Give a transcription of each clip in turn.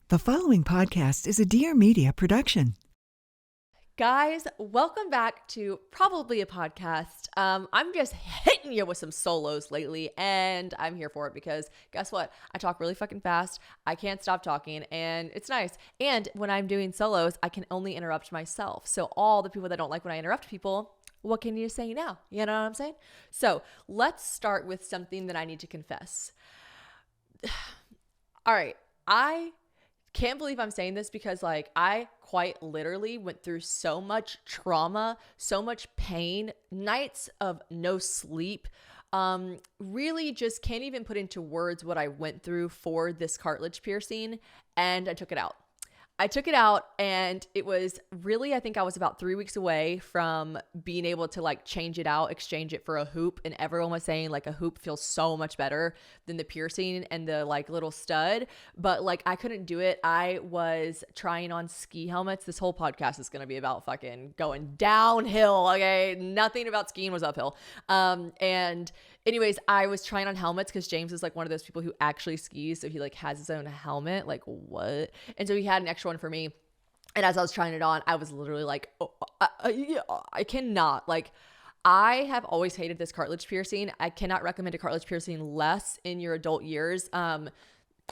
The following podcast is a Dear Media production. Guys, welcome back to probably a podcast. I'm just hitting you with some solos lately, and I'm here for it because guess what? I talk really fucking fast. I can't stop talking, and it's nice. And when I'm doing solos, I can only interrupt myself. So all the people that don't like when I interrupt people, what can you say now? You know what I'm saying? So let's start with something that I need to confess. All right, I can't believe I'm saying this because I quite literally went through so much trauma, so much pain, nights of no sleep. Really just can't even put into words what I went through for this cartilage piercing, and I took it out. And it was really, I think I was about 3 weeks away from being able to change it out, exchange it for a hoop. And everyone was saying a hoop feels so much better than the piercing and the little stud. But I couldn't do it. I was trying on ski helmets. This whole podcast is going to be about fucking going downhill. Okay. Nothing about skiing was uphill. And anyways, I was trying on helmets because James is one of those people who actually skis. So he has his own helmet. What? And so he had an extra one for me. And as I was trying it on, I was literally I cannot. I have always hated this cartilage piercing. I cannot recommend a cartilage piercing less in your adult years.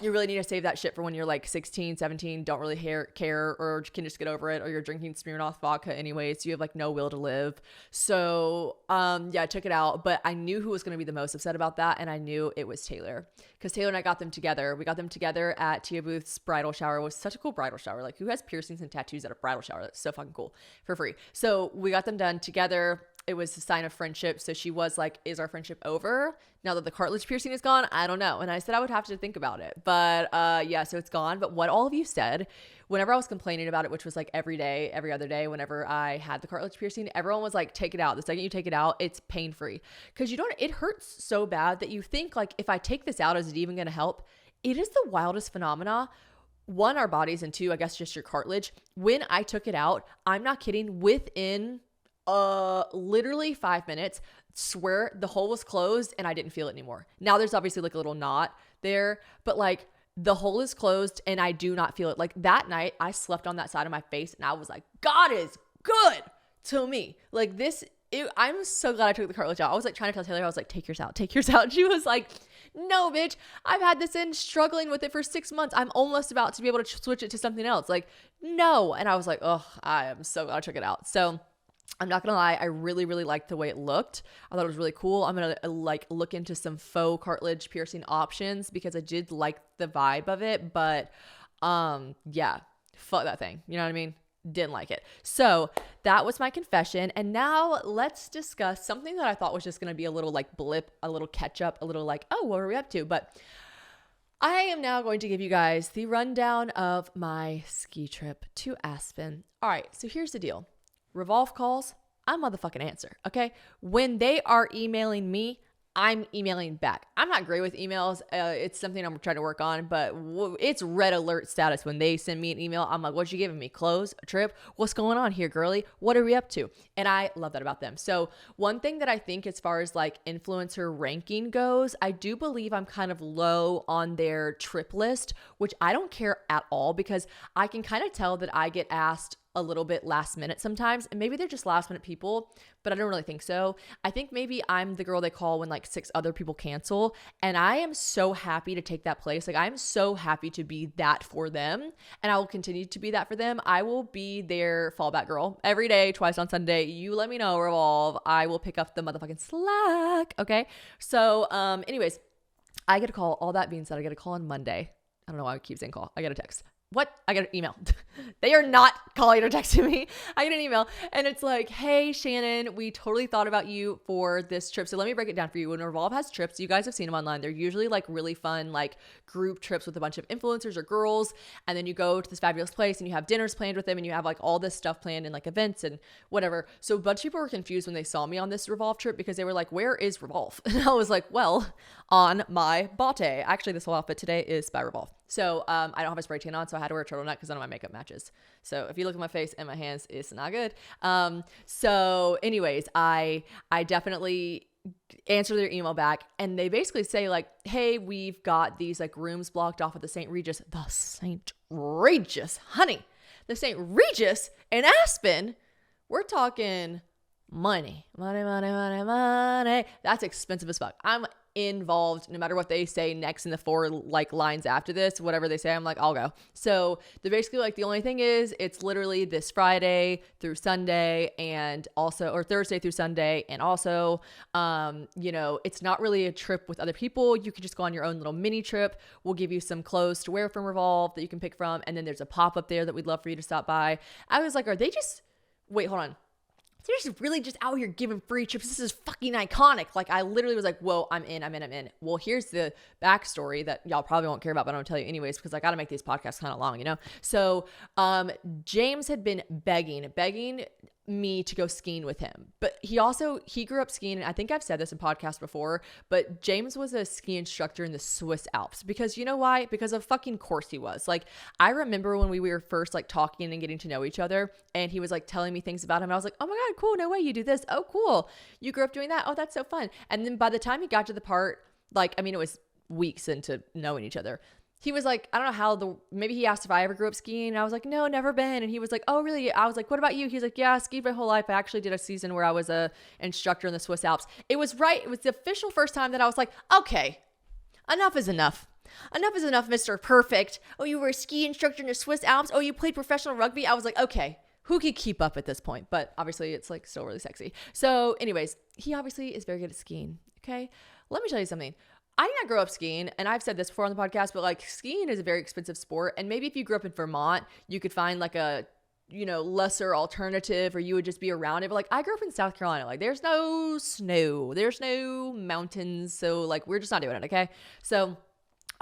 You really need to save that shit for when you're 16, 17, don't really care, or can just get over it, or you're drinking Smirnoff vodka anyway, so you have no will to live. So yeah, I took it out, but I knew who was going to be the most upset about that, and I knew it was Taylor, because Taylor and I got them together. We got them together at Tia Booth's bridal shower. It was such a cool bridal shower. Who has piercings and tattoos at a bridal shower? That's so fucking cool, for free. So we got them done together. It was a sign of friendship. So she was like, is our friendship over now that the cartilage piercing is gone? I don't know. And I said I would have to think about it. But yeah, so it's gone. But what all of you said, whenever I was complaining about it, which was every day, every other day, whenever I had the cartilage piercing, everyone was like, take it out. The second you take it out, it's pain-free. Because it hurts so bad that you think if I take this out, is it even going to help? It is the wildest phenomena. One, our bodies, and two, I guess just your cartilage. When I took it out, I'm not kidding, within literally 5 minutes, swear the hole was closed and I didn't feel it anymore. Now there's obviously a little knot there, but the hole is closed and I do not feel it. That night I slept on that side of my face and I was like, God is good to me. I'm so glad I took the cartilage out. I was trying to tell Taylor, I was take yours out, take yours out. She was like, no, bitch, I've had this in struggling with it for 6 months. I'm almost about to be able to switch it to something else. No. And I was like, oh, I am so glad I took it out. So I'm not gonna lie, I really, really liked the way it looked. I thought it was really cool. I'm gonna look into some faux cartilage piercing options because I did like the vibe of it. But yeah, fuck that thing. You know what I mean? Didn't like it. So that was my confession. And now let's discuss something that I thought was just gonna be a little blip, a little catch up, a little oh, what are we up to? But I am now going to give you guys the rundown of my ski trip to Aspen. All right, so here's the deal. Revolve calls, I motherfucking answer, okay? When they are emailing me, I'm emailing back. I'm not great with emails. It's something I'm trying to work on, but it's red alert status when they send me an email. I'm like, what you giving me? Clothes? A trip? What's going on here, girly? What are we up to? And I love that about them. So one thing that I think as far as influencer ranking goes, I do believe I'm kind of low on their trip list, which I don't care at all because I can kind of tell that I get asked a little bit last minute sometimes, and maybe they're just last minute people, but I don't really think so. I think maybe I'm the girl they call when 6 other people cancel, and I am so happy to take that place. I'm so happy to be that for them, and I will continue to be that for them. I will be their fallback girl every day, twice on Sunday. You let me know, Revolve. I will pick up the motherfucking slack. Okay. So, anyways, I get a call. All that being said, I get a call on Monday. I don't know why I keep saying call. I get a text. What? I got an email. They are not calling or texting me. I get an email and it's hey, Shannon, we totally thought about you for this trip. So let me break it down for you. When Revolve has trips, you guys have seen them online. They're usually really fun, group trips with a bunch of influencers or girls. And then you go to this fabulous place and you have dinners planned with them and you have all this stuff planned and events and whatever. So a bunch of people were confused when they saw me on this Revolve trip because they were where is Revolve? And I was well, on my botte. Actually, this whole outfit today is by Revolve. So I don't have a spray tan on, so I had to wear a turtleneck because none of my makeup matches. So if you look at my face and my hands, it's not good. So anyways, I definitely answer their email back, and they basically say like, hey, we've got these like rooms blocked off at the St. Regis. The St. Regis, honey. The St. Regis in Aspen. We're talking money. That's expensive as fuck. I'm involved no matter what they say next in the 4 like lines after this, whatever they say, I'm like, I'll go. So they're basically like, the only thing is it's literally this Friday through Sunday, and also, or Thursday through Sunday. And also, it's not really a trip with other people. You can just go on your own little mini trip. We'll give you some clothes to wear from Revolve that you can pick from. And then there's a pop-up there that we'd love for you to stop by. I was like, wait, hold on. They're just really just out here giving free trips. This is fucking iconic. Like, I literally was like, whoa, I'm in. Well, here's the backstory that y'all probably won't care about, but I'm gonna tell you anyways, because I got to make these podcasts kind of long, So, James had been begging me to go skiing with him, but he grew up skiing. And I think I've said this in podcasts before, but James was a ski instructor in the Swiss Alps, because you know why? Because of fucking course he was. Like, I remember when we were first like talking and getting to know each other, and he was like telling me things about him, and I was like, oh my God, cool. No way you do this. Oh, cool. You grew up doing that. Oh, that's so fun. And then by the time he got to the part, like, I mean, it was weeks into knowing each other. He was like, I don't know how maybe he asked if I ever grew up skiing. And I was like, no, never been. And he was like, oh, really? I was like, what about you? He's like, yeah, I skied my whole life. I actually did a season where I was a instructor in the Swiss Alps. It was the official first time that I was like, okay, enough is enough. Enough is enough, Mr. Perfect. Oh, you were a ski instructor in the Swiss Alps. Oh, you played professional rugby. I was like, okay, who could keep up at this point? But obviously it's like still really sexy. So anyways, he obviously is very good at skiing. Okay. Let me tell you something. I did not grow up skiing, and I've said this before on the podcast, but like, skiing is a very expensive sport. And maybe if you grew up in Vermont, you could find like a, lesser alternative, or you would just be around it. But like, I grew up in South Carolina. Like, there's no snow, there's no mountains. So like, we're just not doing it. Okay. So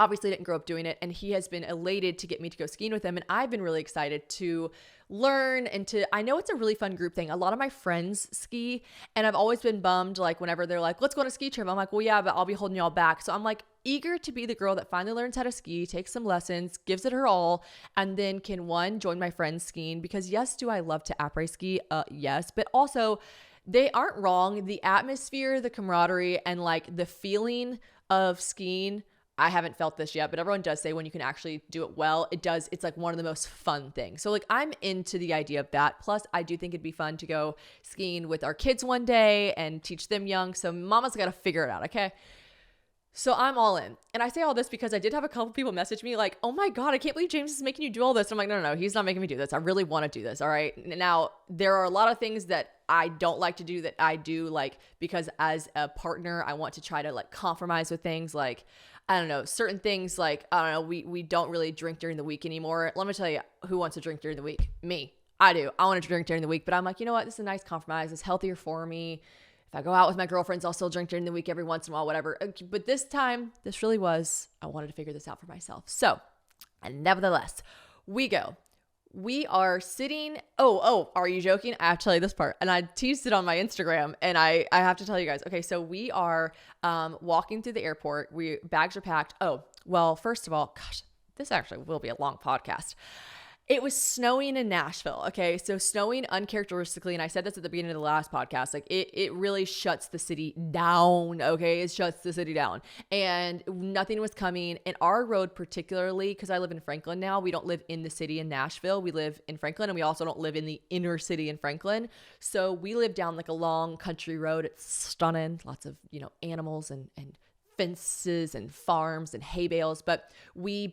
obviously didn't grow up doing it, and he has been elated to get me to go skiing with him. And I've been really excited to learn, and I know it's a really fun group thing. A lot of my friends ski, and I've always been bummed, like, whenever they're like, let's go on a ski trip. I'm like, well, yeah, but I'll be holding y'all back. So I'm like eager to be the girl that finally learns how to ski, takes some lessons, gives it her all, and then can join my friends skiing. Because yes, do I love to après ski? Yes, but also they aren't wrong. The atmosphere, the camaraderie, and like the feeling of skiing, I haven't felt this yet, but everyone does say when you can actually do it well, it's like one of the most fun things. So like, I'm into the idea of that. Plus, I do think it'd be fun to go skiing with our kids one day and teach them young. So mama's got to figure it out. Okay. So I'm all in. And I say all this because I did have a couple people message me like, oh my God, I can't believe James is making you do all this. I'm like, no, he's not making me do this. I really want to do this. All right. Now, there are a lot of things that I don't like to do that I do, like, because as a partner, I want to try to like compromise with things like, I don't know, certain things like, I don't know, we don't really drink during the week anymore. Let me tell you, who wants to drink during the week? Me. I do. I want to drink during the week, but I'm like, you know what? This is a nice compromise. It's healthier for me. If I go out with my girlfriends, I'll still drink during the week every once in a while, whatever. But this time, this really was, I wanted to figure this out for myself. So, and nevertheless, we go. We are sitting. Oh, are you joking? I have to tell you this part. And I teased it on my Instagram, and I have to tell you guys. Okay, so we are walking through the airport. Bags are packed. Oh, well, first of all, gosh, this actually will be a long podcast. It was snowing in Nashville. Okay. So snowing uncharacteristically. And I said this at the beginning of the last podcast, like it really shuts the city down. Okay. It shuts the city down, and nothing was coming. And our road, particularly, cause I live in Franklin now, we don't live in the city in Nashville. We live in Franklin, and we also don't live in the inner city in Franklin. So we live down like a long country road. It's stunning. Lots of, animals and fences and farms and hay bales, but we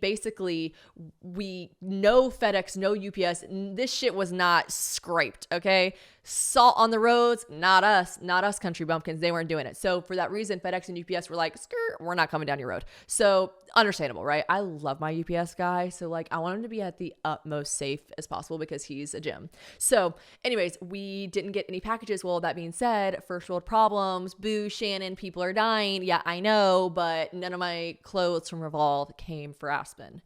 no FedEx, no UPS. This shit was not scraped. Okay. Salt on the roads, not us country bumpkins. They weren't doing it. So for that reason, FedEx and UPS were like, skirt, we're not coming down your road. So understandable, right? I love my UPS guy. So like, I want him to be at the utmost safe as possible because he's a gem. So anyways, we didn't get any packages. Well, that being said, first world problems, boo, Shannon, people are dying. Yeah, I know, but none of my clothes from Revolve came for Aspen.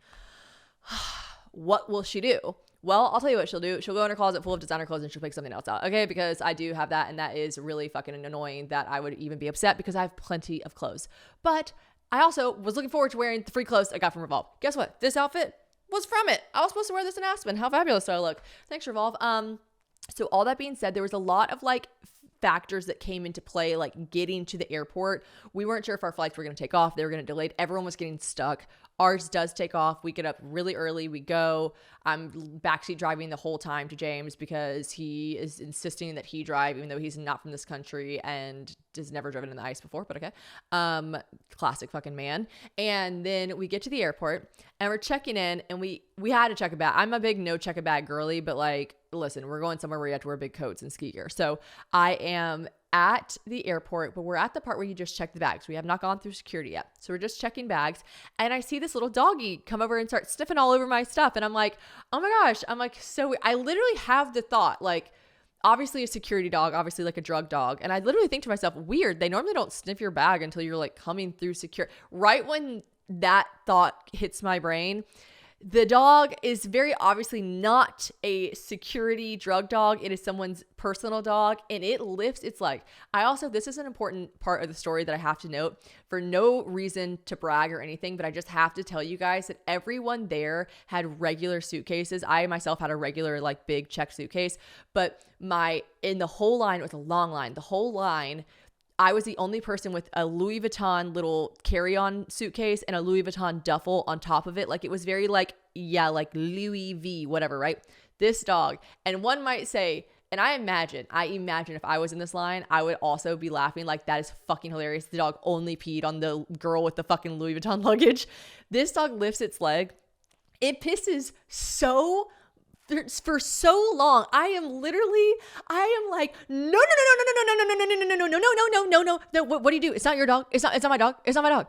What will she do? Well, I'll tell you what she'll do. She'll go in her closet full of designer clothes and she'll pick something else out. Okay. Because I do have that. And that is really fucking annoying that I would even be upset because I have plenty of clothes. But I also was looking forward to wearing the free clothes I got from Revolve. Guess what? This outfit was from it. I was supposed to wear this in Aspen. How fabulous do I look? Thanks, Revolve. So all that being said, there was a lot of like factors that came into play, like getting to the airport. We weren't sure if our flights were going to take off. They were going to delay. Everyone was getting stuck. Ours does take off. We get up really early. We go. I'm backseat driving the whole time to James because he is insisting that he drive, even though he's not from this country and has never driven in the ice before, but okay. Classic fucking man. And then we get to the airport and we're checking in, and we had to check a bag. I'm a big no check a bag girly, but like, listen, we're going somewhere where you have to wear big coats and ski gear. So I am at the airport, but we're at the part where you just check the bags. We have not gone through security yet. So we're just checking bags. And I see this little doggy come over and start sniffing all over my stuff. And I'm like, oh my gosh. I'm like, so I literally have the thought, like, obviously a security dog, obviously like a drug dog. And I literally think to myself, weird. They normally don't sniff your bag until you're like coming through secure. Right when that thought hits my brain, the dog is very obviously not a security drug dog. It is someone's personal dog, and it lifts its leg. This is an important part of the story that I have to note for no reason to brag or anything, but I just have to tell you guys that everyone there had regular suitcases. I myself had a regular, like, big check suitcase, but in the whole line, it was a long line. The whole line, I was the only person with a Louis Vuitton little carry-on suitcase and a Louis Vuitton duffel on top of it. Like, it was very like Louis V, whatever, right? This dog. And one might say, and I imagine if I was in this line, I would also be laughing like, that is fucking hilarious. The dog only peed on the girl with the fucking Louis Vuitton luggage. This dog lifts its leg. It pisses for so long. I am like, no. What do you do? It's not your dog. It's not my dog. It's not my dog.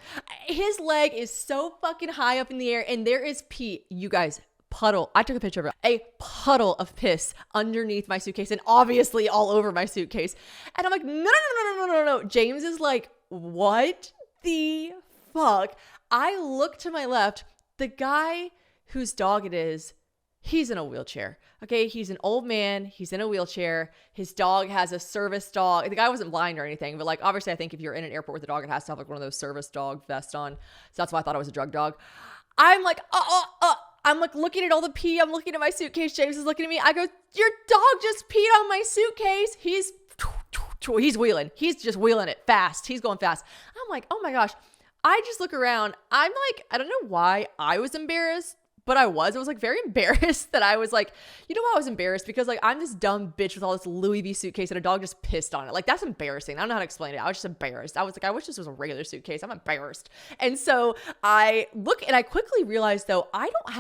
His leg is so fucking high up in the air, and there is pee. You guys, puddle. I took a picture of it. A puddle of piss underneath my suitcase, and obviously all over my suitcase. And I'm like, no. James is like, what the fuck? I look to my left. The guy whose dog it is, he's in a wheelchair. Okay, he's an old man. He's in a wheelchair. His dog has a service dog. The guy wasn't blind or anything, but like, obviously I think if you're in an airport with a dog, it has to have like one of those service dog vests on. So that's why I thought it was a drug dog. I'm like, I'm like looking at all the pee. I'm looking at my suitcase. James is looking at me. I go, your dog just peed on my suitcase. He's wheeling. He's just wheeling it fast. He's going fast. I'm like, oh my gosh. I just look around. I'm like, I don't know why I was embarrassed, but I was like very embarrassed that I was like, you know why I was embarrassed? Because like, I'm this dumb bitch with all this Louis V suitcase and a dog just pissed on it. Like, that's embarrassing. I don't know how to explain it. I was just embarrassed. I was like, I wish this was a regular suitcase. I'm embarrassed. And so I look, and I quickly realized though, I don't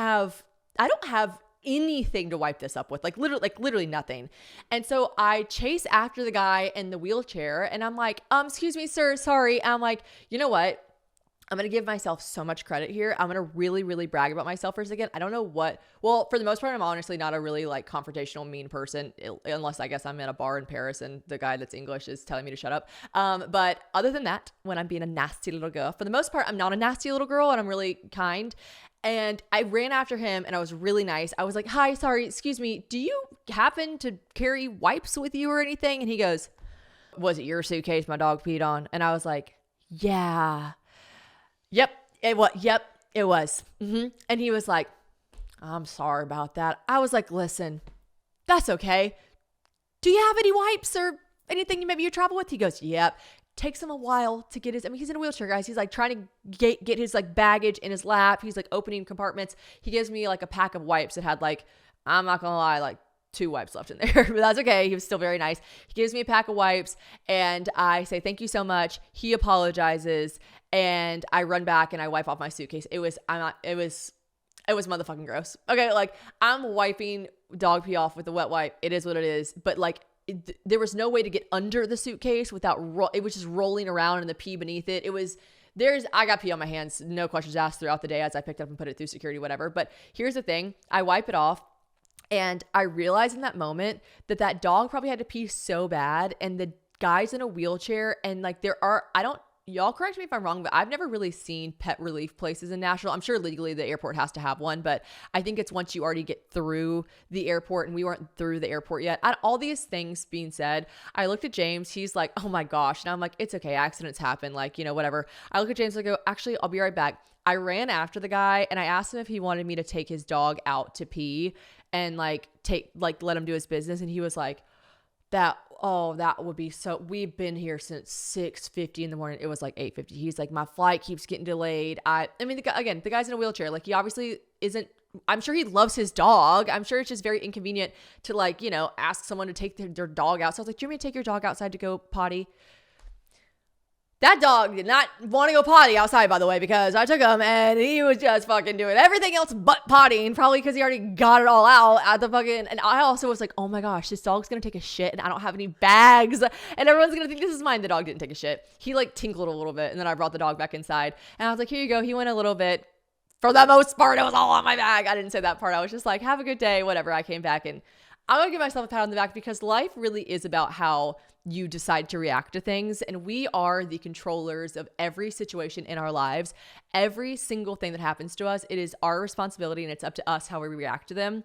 have anything to wipe this up with, like literally nothing. And so I chase after the guy in the wheelchair, and I'm like, excuse me, sir, sorry. I'm like, you know what? I'm going to give myself so much credit here. I'm going to really, really brag about myself for a second. I don't know well, for the most part, I'm honestly not a really like confrontational, mean person, unless I guess I'm in a bar in Paris and the guy that's English is telling me to shut up. But other than that, when I'm being a nasty little girl, for the most part, I'm not a nasty little girl, and I'm really kind. And I ran after him, and I was really nice. I was like, hi, sorry, excuse me. Do you happen to carry wipes with you or anything? And he goes, was it your suitcase my dog peed on? And I was like, yeah. Yep, it was. Mm-hmm. And he was like, I'm sorry about that. I was like, listen, that's okay. Do you have any wipes or anything maybe you travel with? He goes, yep. Takes him a while to get he's in a wheelchair, guys. He's like trying to get his like baggage in his lap. He's like opening compartments. He gives me like a pack of wipes that had like, I'm not gonna lie, like 2 wipes left in there, but that's okay. He was still very nice. He gives me a pack of wipes, and I say, thank you so much. He apologizes, and I run back and I wipe off my suitcase. It was motherfucking gross. Okay. Like, I'm wiping dog pee off with a wet wipe. It is what it is. But like, there was no way to get under the suitcase without, it was just rolling around and the pee beneath it. I got pee on my hands. No questions asked throughout the day as I picked up and put it through security, whatever. But here's the thing. I wipe it off. And I realized in that moment that dog probably had to pee so bad, and the guy's in a wheelchair, and like y'all correct me if I'm wrong, but I've never really seen pet relief places in Nashville. I'm sure legally the airport has to have one, but I think it's once you already get through the airport, and we weren't through the airport yet. All these things being said, I looked at James. He's like, oh my gosh. And I'm like, it's okay. Accidents happen. Like, whatever. I look at James and I go, actually, I'll be right back. I ran after the guy, and I asked him if he wanted me to take his dog out to pee and let him do his business. And he was like, That would be so. We've been here since 6:50 in the morning. It was like 8:50. He's like, my flight keeps getting delayed. I mean, the guy's in a wheelchair. Like, he obviously isn't. I'm sure he loves his dog. I'm sure it's just very inconvenient to, like, ask someone to take their dog out. So I was like, do you want me to take your dog outside to go potty? That dog did not want to go potty outside, by the way, because I took him and he was just fucking doing everything else but pottying, probably because he already got it all out at the fucking. And I also was like, oh my gosh, this dog's gonna take a shit and I don't have any bags and everyone's gonna think this is mine. The dog didn't take a shit. He like tinkled a little bit and then I brought the dog back inside and I was like, here you go. He went a little bit. For the most part, it was all on my bag. I didn't say that part. I was just like, have a good day, whatever. I came back and I'm gonna give myself a pat on the back because life really is about how you decide to react to things. And we are the controllers of every situation in our lives. Every single thing that happens to us, it is our responsibility and it's up to us how we react to them.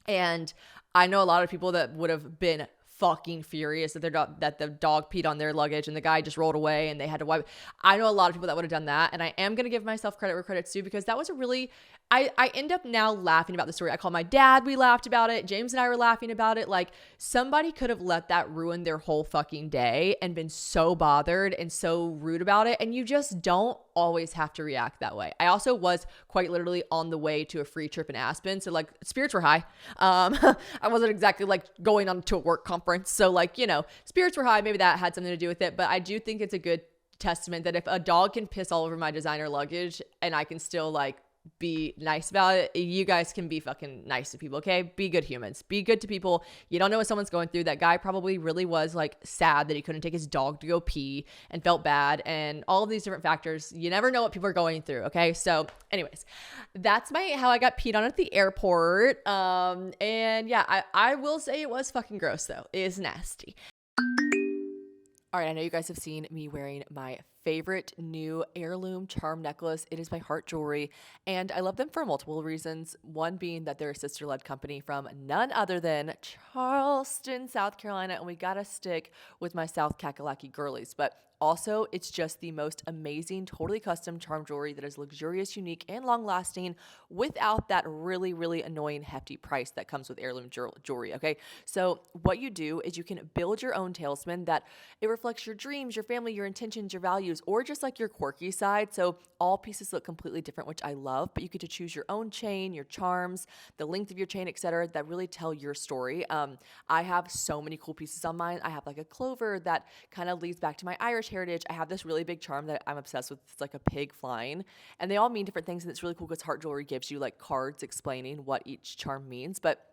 And I know a lot of people that would have been fucking furious that that the dog peed on their luggage and the guy just rolled away and they had to wipe. I know a lot of people that would have done that. And I am going to give myself credit where credit's due because that was a really, I end up now laughing about the story. I called my dad. We laughed about it. James and I were laughing about it. Like, somebody could have let that ruin their whole fucking day and been so bothered and so rude about it. And you just don't always have to react that way. I also was quite literally on the way to a free trip in Aspen. So like spirits were high. I wasn't exactly like going on to a work conference. So like, spirits were high. Maybe that had something to do with it. But I do think it's a good testament that if a dog can piss all over my designer luggage and I can still like be nice about it, you guys can be fucking nice to people, okay? Be good humans. Be good to people. You don't know what someone's going through. That guy probably really was like sad that he couldn't take his dog to go pee and felt bad and all of these different factors. You never know what people are going through, okay? So anyways, that's how I got peed on at the airport. And yeah, I will say it was fucking gross though. It is nasty. All right, I know you guys have seen me wearing my favorite new heirloom charm necklace. It is by Heart Jewelry, and I love them for multiple reasons. One being that they're a sister-led company from none other than Charleston, South Carolina, and we gotta stick with my South Kakalaki girlies. But also, it's just the most amazing, totally custom charm jewelry that is luxurious, unique, and long-lasting without that really, really annoying hefty price that comes with heirloom jewelry, okay? So what you do is you can build your own talisman that it reflects your dreams, your family, your intentions, your values, or just like your quirky side. So all pieces look completely different, which I love, but you get to choose your own chain, your charms, the length of your chain, etc., that really tell your story. I have so many cool pieces on mine. I have like a clover that kind of leads back to my Irish heritage. I have this really big charm that I'm obsessed with. It's like a pig flying, and they all mean different things, and it's really cool because Heart Jewelry gives you like cards explaining what each charm means. But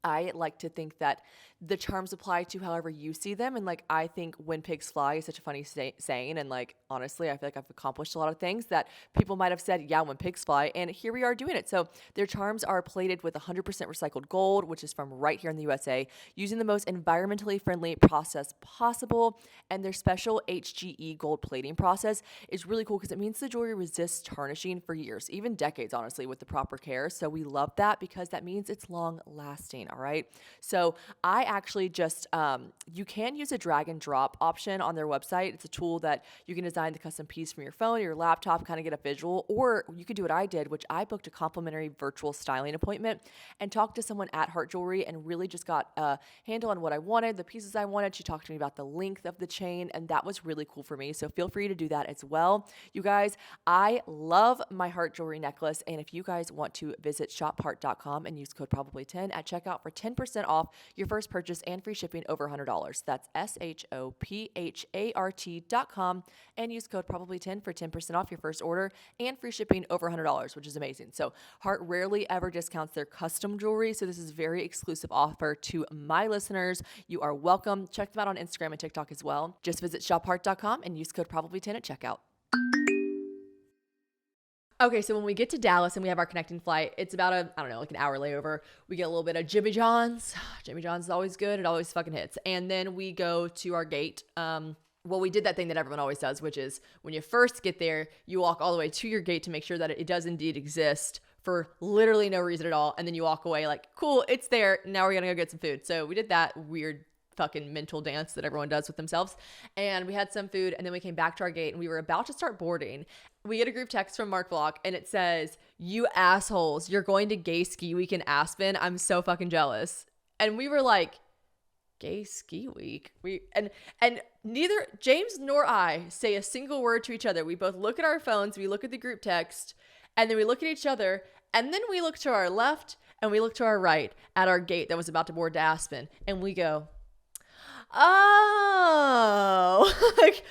I like to think that the charms apply to however you see them. And like, I think when pigs fly is such a funny saying. And like, honestly, I feel like I've accomplished a lot of things that people might have said, yeah, when pigs fly. And here we are doing it. So their charms are plated with 100% recycled gold, which is from right here in the USA, using the most environmentally friendly process possible. And their special HGE gold plating process is really cool because it means the jewelry resists tarnishing for years, even decades, honestly, with the proper care. So we love that because that means it's long lasting. All right. So I actually just, you can use a drag and drop option on their website. It's a tool that you can design the custom piece from your phone or your laptop, kind of get a visual, or you could do what I did, which I booked a complimentary virtual styling appointment and talked to someone at Heart Jewelry and really just got a handle on what I wanted, the pieces I wanted. She talked to me about the length of the chain, and that was really cool for me. So feel free to do that as well. You guys, I love my Heart Jewelry necklace. And if you guys want to visit shopheart.com and use code probably10 at checkout for 10% off your first purchase and free shipping over $100. That's shopheart.com and use code probably10 for 10% off your first order and free shipping over $100, which is amazing. So Heart rarely ever discounts their custom jewelry, so this is a very exclusive offer to my listeners. You are welcome. Check them out on Instagram and TikTok as well. Just visit shopheart.com and use code probably10 at checkout. Okay, so when we get to Dallas and we have our connecting flight, it's about like an hour layover. We get a little bit of Jimmy John's. Jimmy John's is always good. It always fucking hits. And then we go to our gate. We did that thing that everyone always does, which is when you first get there, you walk all the way to your gate to make sure that it does indeed exist for literally no reason at all. And then you walk away like, cool, it's there. Now we're going to go get some food. So we did that weird fucking mental dance that everyone does with themselves. And we had some food and then we came back to our gate and we were about to start boarding. We get a group text from Mark Block and it says, "You assholes, you're going to gay ski week in Aspen. I'm so fucking jealous." And we were like, gay ski week. And neither James nor I say a single word to each other. We both look at our phones, we look at the group text, and then we look at each other, and then we look to our left and we look to our right at our gate that was about to board to Aspen, and we go, oh, like,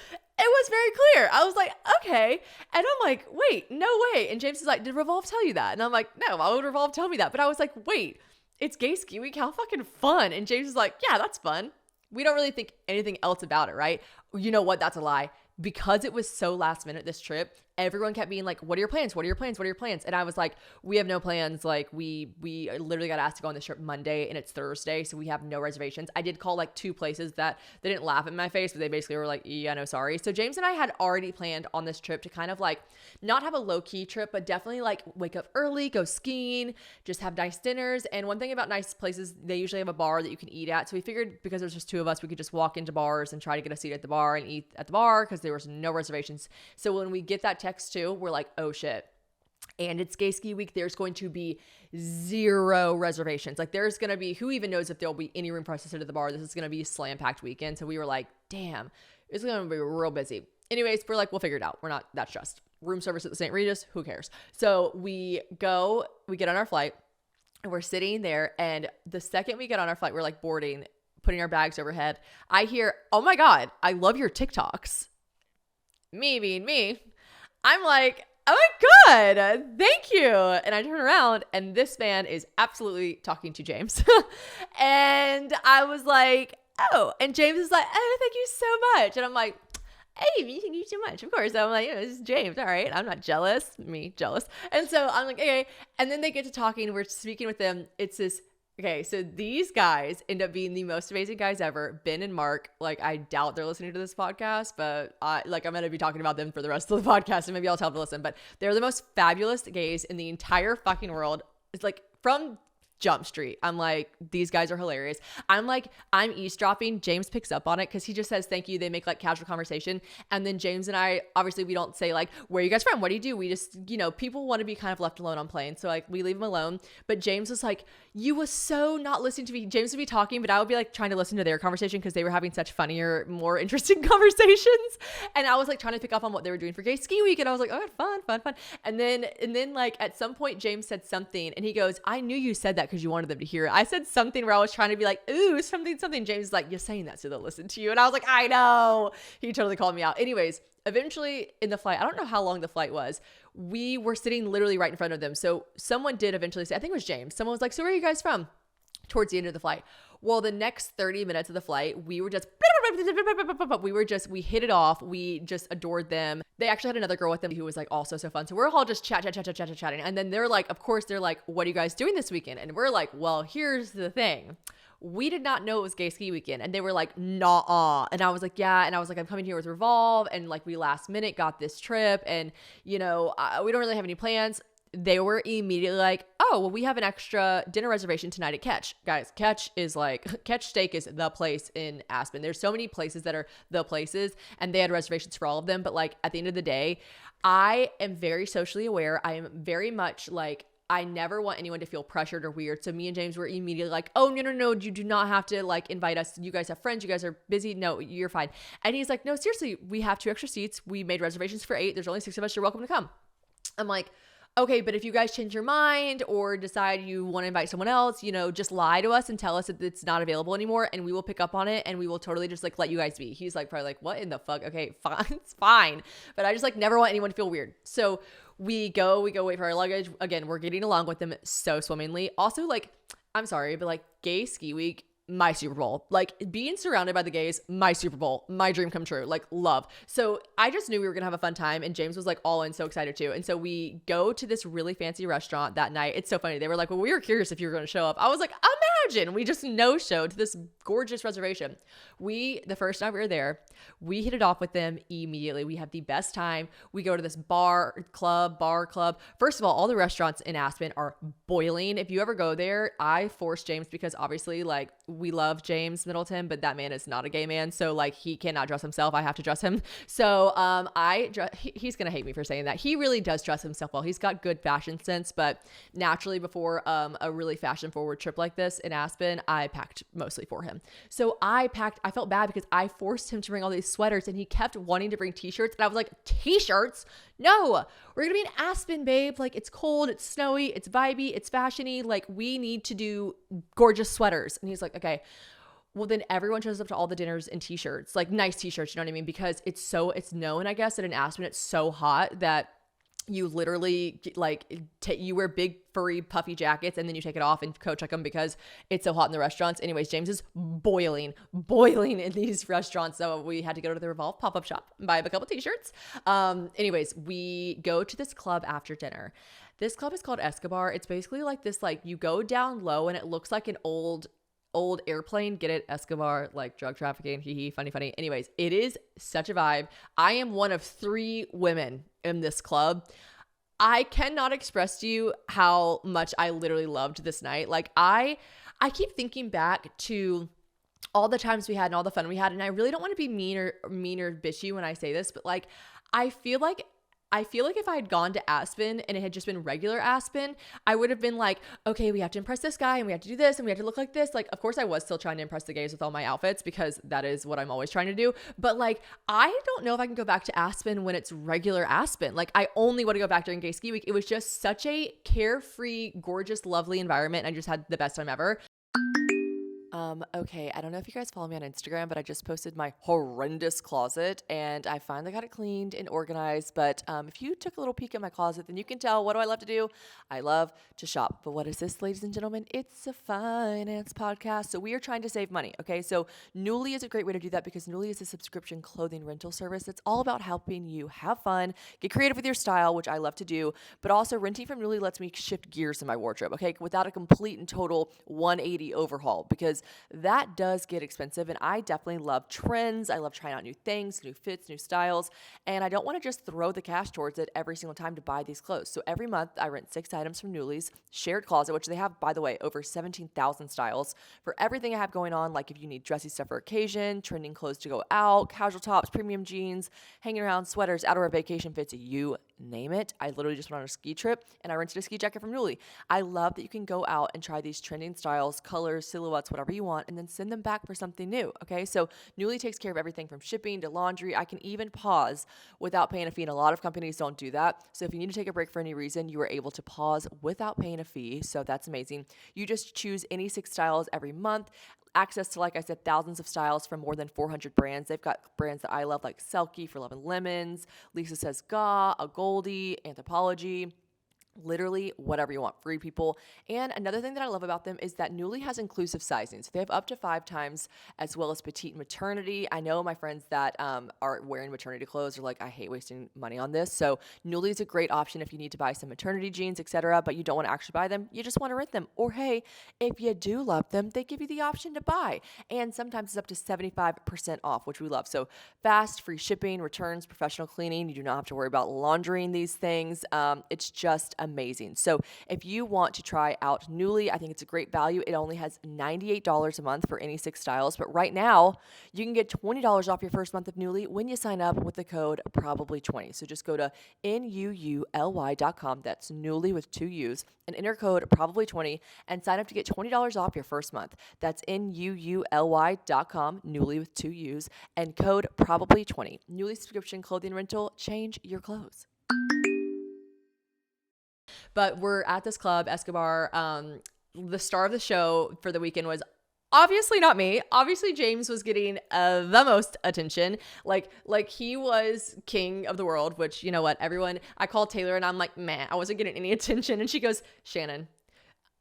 it was very clear. I was like, okay. And I'm like, wait, no way. And James is like, did Revolve tell you that? And I'm like, no, why would Revolve tell me that? But I was like, wait, it's gay ski week. How fucking fun. And James is like, yeah, that's fun. We don't really think anything else about it, right? You know what? That's a lie. Because it was so last minute, this trip, everyone kept being like, what are your plans? What are your plans? What are your plans? And I was like, we have no plans. Like we literally got asked to go on this trip Monday and it's Thursday. So we have no reservations. I did call like 2 places that they didn't laugh in my face, but they basically were like, yeah, no, sorry. So James and I had already planned on this trip to kind of like not have a low key trip, but definitely like wake up early, go skiing, just have nice dinners. And one thing about nice places, they usually have a bar that you can eat at. So we figured because there's just 2 of us, we could just walk into bars and try to get a seat at the bar and eat at the bar because there was no reservations. So when we get that text too, we're like, oh shit. And it's gay ski week. There's going to be 0 reservations. Like there's going to be, who even knows if there'll be any room for us to sit at the bar. This is going to be a slam packed weekend. So we were like, damn, it's going to be real busy. Anyways, we're like, we'll figure it out. We're not that stressed. Room service at the St. Regis, who cares? So we get on our flight and we're sitting there. And the second we get on our flight, we're like boarding, putting our bags overhead. I hear, oh my God, I love your TikToks. Me being me, I'm like, oh my God, thank you. And I turn around and this man is absolutely talking to James. And I was like, oh, and James is like, oh, thank you so much. And I'm like, hey, thank you so much. Of course. I'm like, this is James. All right. I'm not jealous. Me jealous. And so I'm like, okay. And then they get to talking. We're speaking with them. It's this. Okay, so these guys end up being the most amazing guys ever. Ben and Mark, like I doubt they're listening to this podcast, but I'm going to be talking about them for the rest of the podcast, and maybe I'll tell them to listen. But they're the most fabulous gays in the entire fucking world. It's like from Jump Street. I'm like, these guys are hilarious. I'm eavesdropping. James picks up on it because he just says thank you. They make like casual conversation. And then James and I, obviously we don't say like, where are you guys from? What do you do? We just, people want to be kind of left alone on planes. So like we leave them alone. But James was like, you was so not listening to me. James would be talking, but I would be like trying to listen to their conversation because they were having such funnier, more interesting conversations. And I was like trying to pick up on what they were doing for gay ski week. And I was like, oh, fun. And then like at some point James said something and he goes, I knew you said that because you wanted them to hear it. I said something where I was trying to be like, ooh, something. James is like, you're saying that so they'll listen to you. And I was like, I know. He totally called me out. Anyways, eventually in the flight, I don't know how long the flight was. We were sitting literally right in front of them. So someone did eventually say, I think it was James. Someone was like, so where are you guys from? Towards the end of the flight. Well, the next 30 minutes of the flight, we hit it off. We just adored them. They actually had another girl with them who was like also so fun. So we're all just chatting. And then they're like, of course, they're like, what are you guys doing this weekend? And we're like, well, here's the thing. We did not know it was gay ski weekend. And they were like, nah. And I was like, yeah. And I was like, I'm coming here with Revolve. And like we last minute got this trip. And, we don't really have any plans. They were immediately like, oh, well, we have an extra dinner reservation tonight at Catch. Guys, Catch Steak is the place in Aspen. There's so many places that are the places, and they had reservations for all of them. But like at the end of the day, I am very socially aware. I am very much like, I never want anyone to feel pressured or weird. So me and James were immediately like, oh, no, you do not have to like invite us. You guys have friends. You guys are busy. No, you're fine. And he's like, no, seriously, we have 2 extra seats. We made reservations for 8. There's only 6 of us. You're welcome to come. I'm like, okay, but if you guys change your mind or decide you want to invite someone else, just lie to us and tell us that it's not available anymore and we will pick up on it and we will totally just like let you guys be. He's like probably like, what in the fuck? Okay, fine, it's fine. But I just like never want anyone to feel weird. So we go wait for our luggage. Again, we're getting along with them so swimmingly. Also, like, I'm sorry, but like gay ski week, my Super Bowl. Like being surrounded by the gays, my Super Bowl, my dream come true, like love. So I just knew we were gonna have a fun time and James was like all in, so excited too. And so we go to this really fancy restaurant that night. It's so funny. They were like, well, we were curious if you were gonna show up. I was like, imagine. We just no-showed to this gorgeous reservation. The first night we were there, we hit it off with them immediately. We have the best time. We go to this bar club. First of all the restaurants in Aspen are boiling. If you ever go there, I force James because obviously like we love James Middleton, but that man is not a gay man. So like he cannot dress himself. I have to dress him. So he's going to hate me for saying that. He really does dress himself well. He's got good fashion sense, but naturally before a really fashion forward trip like this, in Aspen, I packed mostly for him. So I felt bad because I forced him to bring all these sweaters and he kept wanting to bring t-shirts. And I was like, t-shirts? No, we're going to be in Aspen, babe. Like, it's cold, it's snowy, it's vibey, it's fashiony. Like, we need to do gorgeous sweaters. And he's like, okay. Well, then everyone shows up to all the dinners in t-shirts, like nice t-shirts, you know what I mean? Because it's known, I guess, that in Aspen, it's so hot that you literally you wear big furry puffy jackets and then you take it off and coat check them because it's so hot in the restaurants. Anyways, James is boiling in these restaurants. So we had to go to the Revolve pop-up shop and buy a couple t-shirts. Anyways, we go to this club after dinner. This club is called Escobar. It's basically like this, like you go down low and it looks like an old airplane. Get it? Escobar, like drug trafficking. Hee funny. Anyways, it is such a vibe. I am one of 3 women in this club. I cannot express to you how much I literally loved this night. Like I keep thinking back to all the times we had and all the fun we had. And I really don't want to be mean or bitchy when I say this, but like, I feel like if I had gone to Aspen and it had just been regular Aspen, I would have been like, okay, we have to impress this guy and we have to do this and we have to look like this. Like, of course I was still trying to impress the gays with all my outfits because that is what I'm always trying to do. But like, I don't know if I can go back to Aspen when it's regular Aspen. Like, I only want to go back during gay ski week. It was just such a carefree, gorgeous, lovely environment. And I just had the best time ever. Okay, I don't know if you guys follow me on Instagram, but I just posted my horrendous closet and I finally got it cleaned and organized. But if you took a little peek at my closet, then you can tell, what do I love to do? I love to shop. But what is this, ladies and gentlemen? It's a finance podcast. So we are trying to save money, okay? So Nuuly is a great way to do that because Nuuly is a subscription clothing rental service. It's all about helping you have fun, get creative with your style, which I love to do, but also renting from Nuuly lets me shift gears in my wardrobe, okay? Without a complete and total 180 overhaul, because that does get expensive. And I definitely love trends. I love trying out new things, new fits, new styles. And I don't want to just throw the cash towards it every single time to buy these clothes. So every month I rent 6 items from Nuuly's shared closet, which they have, by the way, over 17,000 styles for everything I have going on. Like if you need dressy stuff for occasion, trending clothes to go out, casual tops, premium jeans, hanging around, sweaters, outerwear, vacation fits, you name it. I literally just went on a ski trip and I rented a ski jacket from Nuuly. I love that you can go out and try these trending styles, colors, silhouettes, whatever you want, and then send them back for something new. Okay. So Nuuly takes care of everything from shipping to laundry. I can even pause without paying a fee. And a lot of companies don't do that. So if you need to take a break for any reason, you are able to pause without paying a fee. So that's amazing. You just choose any 6 styles every month. Access to, like I said, thousands of styles from more than 400 brands. They've got brands that I love, like Selkie for Love and Lemons, Lisa Says Ga, A Goldie, Anthropology. Literally whatever you want, free people. And another thing that I love about them is that Nuuly has inclusive sizing. So they have up to 5 times, as well as petite maternity. I know my friends that are wearing maternity clothes are like, I hate wasting money on this. So Nuuly is a great option if you need to buy some maternity jeans, etc., but you don't want to actually buy them. You just want to rent them. Or hey, if you do love them, they give you the option to buy. And sometimes it's up to 75% off, which we love. So fast, free shipping, returns, professional cleaning. You do not have to worry about laundering these things. It's just amazing. So if you want to try out Nuuly, I think it's a great value. It only has $98 a month for any 6 styles, but right now you can get $20 off your first month of Nuuly when you sign up with the code probably20. So just go to nuuly.com. That's Nuuly with 2 U's and enter code probably20 and sign up to get $20 off your first month. That's nuuly.com, Nuuly with 2 U's and code probably20. Nuuly subscription clothing rental. Change your clothes. But we're at this club, Escobar. The star of the show for the weekend was obviously not me. Obviously, James was getting the most attention. Like he was king of the world, which, you know what, everyone, I called Taylor and I'm like, man, I wasn't getting any attention. And she goes, Shannon,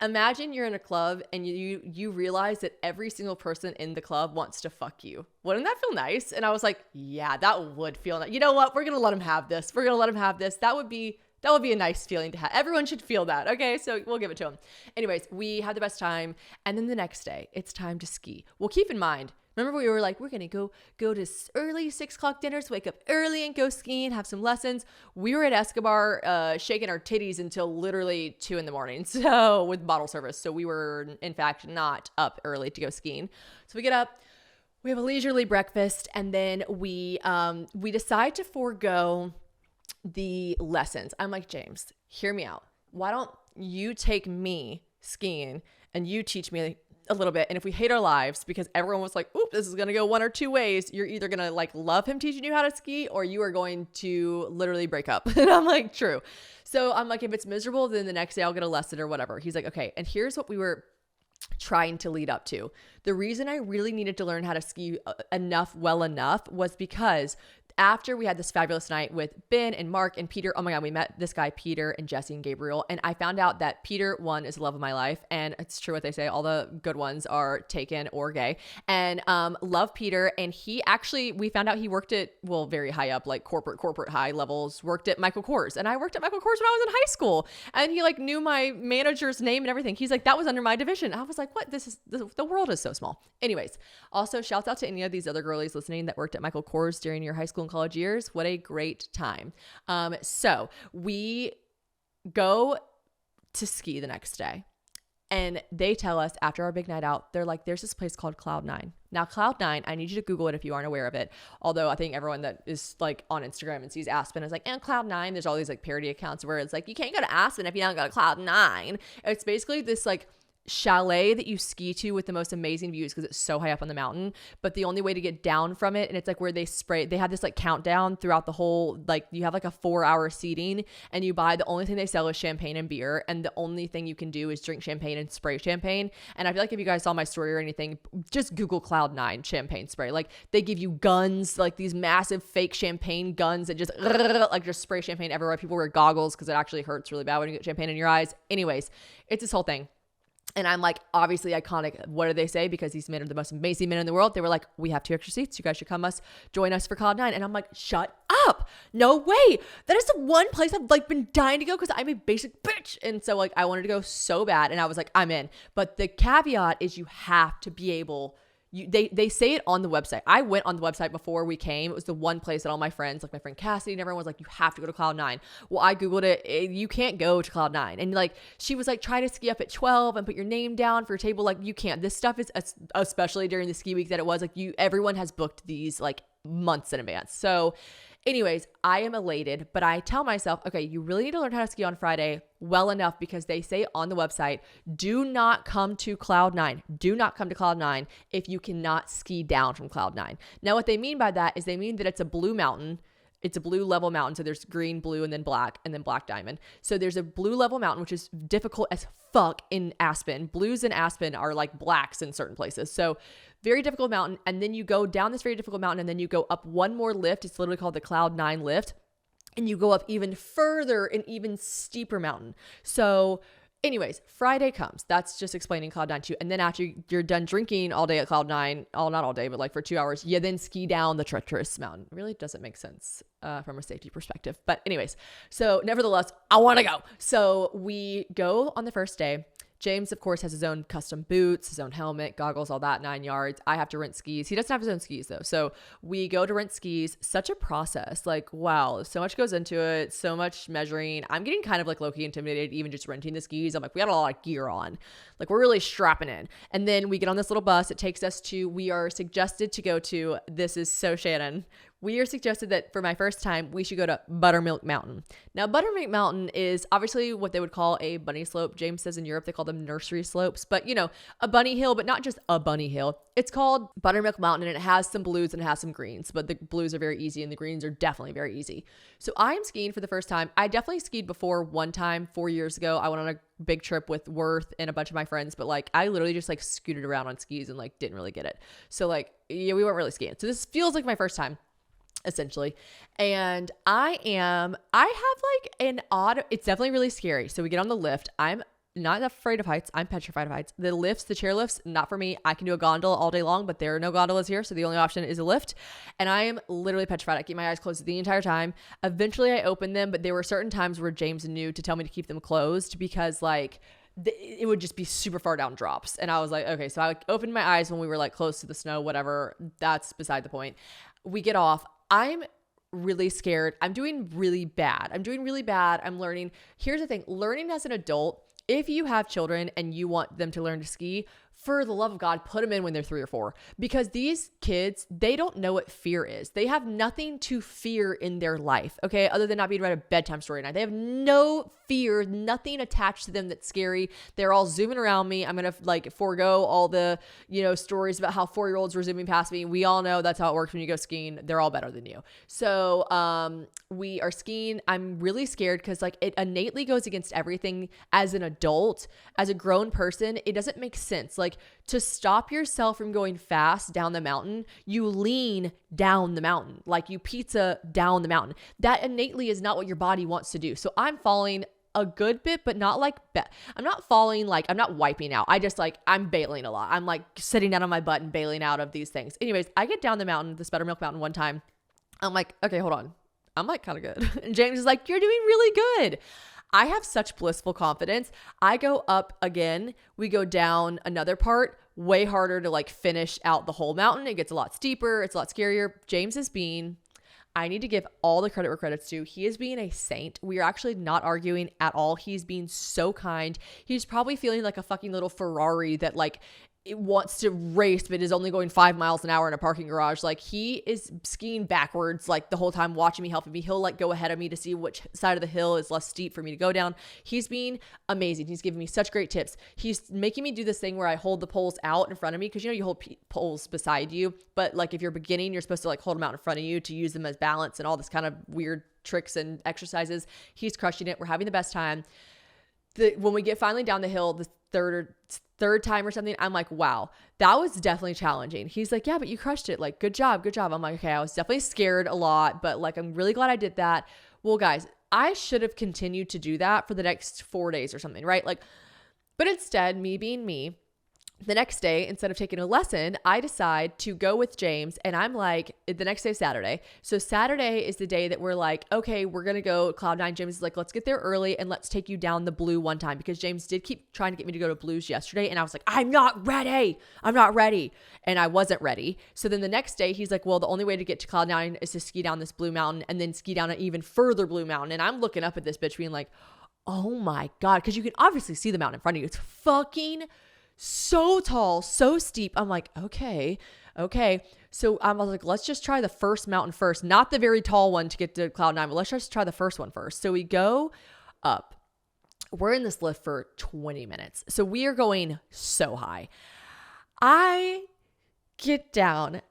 imagine you're in a club and you realize that every single person in the club wants to fuck you. Wouldn't that feel nice? And I was like, yeah, that would feel nice. You know what? We're going to let him have this. We're going to let him have this. That would be a nice feeling to have. Everyone should feel that. Okay. So we'll give it to him. Anyways, we had the best time. And then the next day it's time to ski. Well, keep in mind, remember we were like, we're going to go to early 6 o'clock dinners, wake up early and go skiing, have some lessons. We were at Escobar, shaking our titties until literally 2 a.m. So with bottle service. So we were in fact not up early to go skiing. So we get up, we have a leisurely breakfast, and then we decide to forego the lessons. I'm like, James, hear me out. Why don't you take me skiing and you teach me a little bit. And if we hate our lives because everyone was like, oop, this is going to go one or two ways, you're either going to like love him teaching you how to ski or you are going to literally break up. And I'm like, true. So I'm like, if it's miserable, then the next day I'll get a lesson or whatever. He's like, okay. And here's what we were trying to lead up to. The reason I really needed to learn how to ski well enough was because after we had this fabulous night with Ben and Mark and Peter, oh my God, we met this guy, Peter and Jesse and Gabriel. And I found out that Peter, one, is the love of my life. And it's true what they say, all the good ones are taken or gay. And love Peter. And he actually, we found out he worked at, well, very high up, like corporate high levels, worked at Michael Kors. And I worked at Michael Kors when I was in high school. And he like knew my manager's name and everything. He's like, that was under my division. I was like, what? The world is so small. Anyways, also shouts out to any of these other girlies listening that worked at Michael Kors during your high school and college years. What a great time. So we go to ski the next day and they tell us after our big night out, they're like, there's this place called Cloud9. Now Cloud9, I need you to Google it if you aren't aware of it. Although I think everyone that is like on Instagram and sees Aspen is like, and Cloud9, there's all these like parody accounts where it's like, you can't go to Aspen if you don't go to Cloud9. It's basically this like chalet that you ski to with the most amazing views because it's so high up on the mountain, but the only way to get down from it, and it's like where they have this like countdown throughout the whole, like you have like a 4-hour seating and you buy, the only thing they sell is champagne and beer, and the only thing you can do is drink champagne and spray champagne. And I feel like if you guys saw my story or anything, just Google Cloud9 champagne spray. Like they give you guns, like these massive fake champagne guns that just like just spray champagne everywhere. People wear goggles because it actually hurts really bad when you get champagne in your eyes. Anyways, it's this whole thing. And I'm like, obviously iconic. What did they say? Because these men are the most amazing men in the world. They were like, we have 2 extra seats. You guys should join us for Cloud9. And I'm like, shut up. No way. That is the one place I've like been dying to go because I'm a basic bitch. And so like, I wanted to go so bad. And I was like, I'm in. But the caveat is you have to be able, they say it on the website. I went on the website before we came. It was the one place that all my friends, like my friend Cassidy and everyone was like, you have to go to Cloud9. Well, I Googled it. You can't go to Cloud9. And like, she was like, try to ski up at 12 and put your name down for your table. Like you can't, this stuff is, especially during the ski week that it was like everyone has booked these like months in advance. So anyways, I am elated, but I tell myself, okay, you really need to learn how to ski on Friday well enough because they say on the website, do not come to Cloud9. Do not come to Cloud9 if you cannot ski down from Cloud9. Now, what they mean by that is they mean that it's a blue mountain. It's a blue level mountain. So there's green, blue, and then black diamond. So there's a blue level mountain, which is difficult as fuck in Aspen. Blues in Aspen are like blacks in certain places. So very difficult mountain. And then you go down this very difficult mountain and then you go up one more lift. It's literally called the Cloud9 lift. And you go up even further, an even steeper mountain. So anyways, Friday comes. That's just explaining Cloud9 to you. And then after you're done drinking all day at Cloud9, not all day, but like for 2 hours, you then ski down the treacherous mountain. It really doesn't make sense from a safety perspective. But anyways, so nevertheless, I want to go. So we go on the first day. James, of course, has his own custom boots, his own helmet, goggles, all that 9 yards. I have to rent skis. He doesn't have his own skis though. So we go to rent skis. Such a process. Like, wow, so much goes into it. So much measuring. I'm getting kind of like low-key intimidated even just renting the skis. I'm like, we got a lot of gear on. Like we're really strapping in. And then we get on this little bus. It takes us to, we are suggested to go to, this is so Shannon. We are suggested that for my first time, we should go to Buttermilk Mountain. Now, Buttermilk Mountain is obviously what they would call a bunny slope. James says in Europe, they call them nursery slopes, but you know, a bunny hill, but not just a bunny hill. It's called Buttermilk Mountain and it has some blues and it has some greens, but the blues are very easy and the greens are definitely very easy. So I am skiing for the first time. I definitely skied before one time 4 years ago. I went on a big trip with Worth and a bunch of my friends, but like I literally just like scooted around on skis and like didn't really get it. So like, yeah, we weren't really skiing. So this feels like my first time, essentially. And I have like an odd, it's definitely really scary. So we get on the lift. I'm not afraid of heights. I'm petrified of heights. The lifts, the chair lifts, not for me. I can do a gondola all day long, but there are no gondolas here. So the only option is a lift. And I am literally petrified. I keep my eyes closed the entire time. Eventually I open them, but there were certain times where James knew to tell me to keep them closed because like it would just be super far down drops. And I was like, okay, so I opened my eyes when we were like close to the snow, whatever. That's beside the point. We get off. I'm really scared. I'm doing really bad. I'm learning. Here's the thing, learning as an adult, if you have children and you want them to learn to ski, for the love of God, put them in when they're 3 or 4, because these kids, they don't know what fear is. They have nothing to fear in their life, okay, other than not being read a bedtime story at night. They have no fear, nothing attached to them that's scary. They're all zooming around me. I'm going to like forego all the, stories about how 4-year-olds were zooming past me. We all know that's how it works when you go skiing. They're all better than you. So we are skiing. I'm really scared because like it innately goes against everything as an adult, as a grown person. It doesn't make sense. Like, to stop yourself from going fast down the mountain, you lean down the mountain, like you pizza down the mountain. That innately is not what your body wants to do. So I'm falling a good bit, but not like, I'm not falling like, I'm not wiping out. I'm bailing a lot. I'm like sitting down on my butt and bailing out of these things. Anyways, I get down the mountain, this Buttermilk Mountain one time. I'm like, okay, hold on. I'm like kind of good. And James is like, you're doing really good. I have such blissful confidence. I go up again. We go down another part, way harder to like finish out the whole mountain. It gets a lot steeper. It's a lot scarier. James is being, I need to give all the credit where credit's due. He is being a saint. We are actually not arguing at all. He's being so kind. He's probably feeling like a fucking little Ferrari that like it wants to race but is only going 5 miles an hour in a parking garage. Like, he is skiing backwards like the whole time, watching me, helping me. He'll like go ahead of me to see which side of the hill is less steep for me to go down. He's being amazing. He's giving me such great tips. He's making me do this thing where I hold the poles out in front of me, because you hold poles beside you, but like if you're beginning, you're supposed to like hold them out in front of you to use them as balance and all this kind of weird tricks and exercises. He's crushing it. We're having the best time. When we get finally down the hill, the third time or something, I'm like, wow, that was definitely challenging. He's like, yeah, but you crushed it. Like, good job. I'm like, okay, I was definitely scared a lot, but like, I'm really glad I did that. Well, guys, I should have continued to do that for the next 4 days or something, right? Like, but instead, me being me, the next day, instead of taking a lesson, I decide to go with James, and I'm like, the next day is Saturday. So Saturday is the day that we're like, okay, we're going to go Cloud9. James is like, let's get there early and let's take you down the Blue one time, because James did keep trying to get me to go to Blues yesterday. And I was like, I'm not ready. And I wasn't ready. So then the next day he's like, well, the only way to get to Cloud9 is to ski down this Blue Mountain and then ski down an even further Blue Mountain. And I'm looking up at this bitch being like, oh my God. Because you can obviously see the mountain in front of you. It's fucking so tall, so steep. I'm like, okay. So I was like, let's just try the first mountain first, not the very tall one to get to Cloud9, but let's just try the first one first. So we go up. We're in this lift for 20 minutes. So we are going so high. I get down,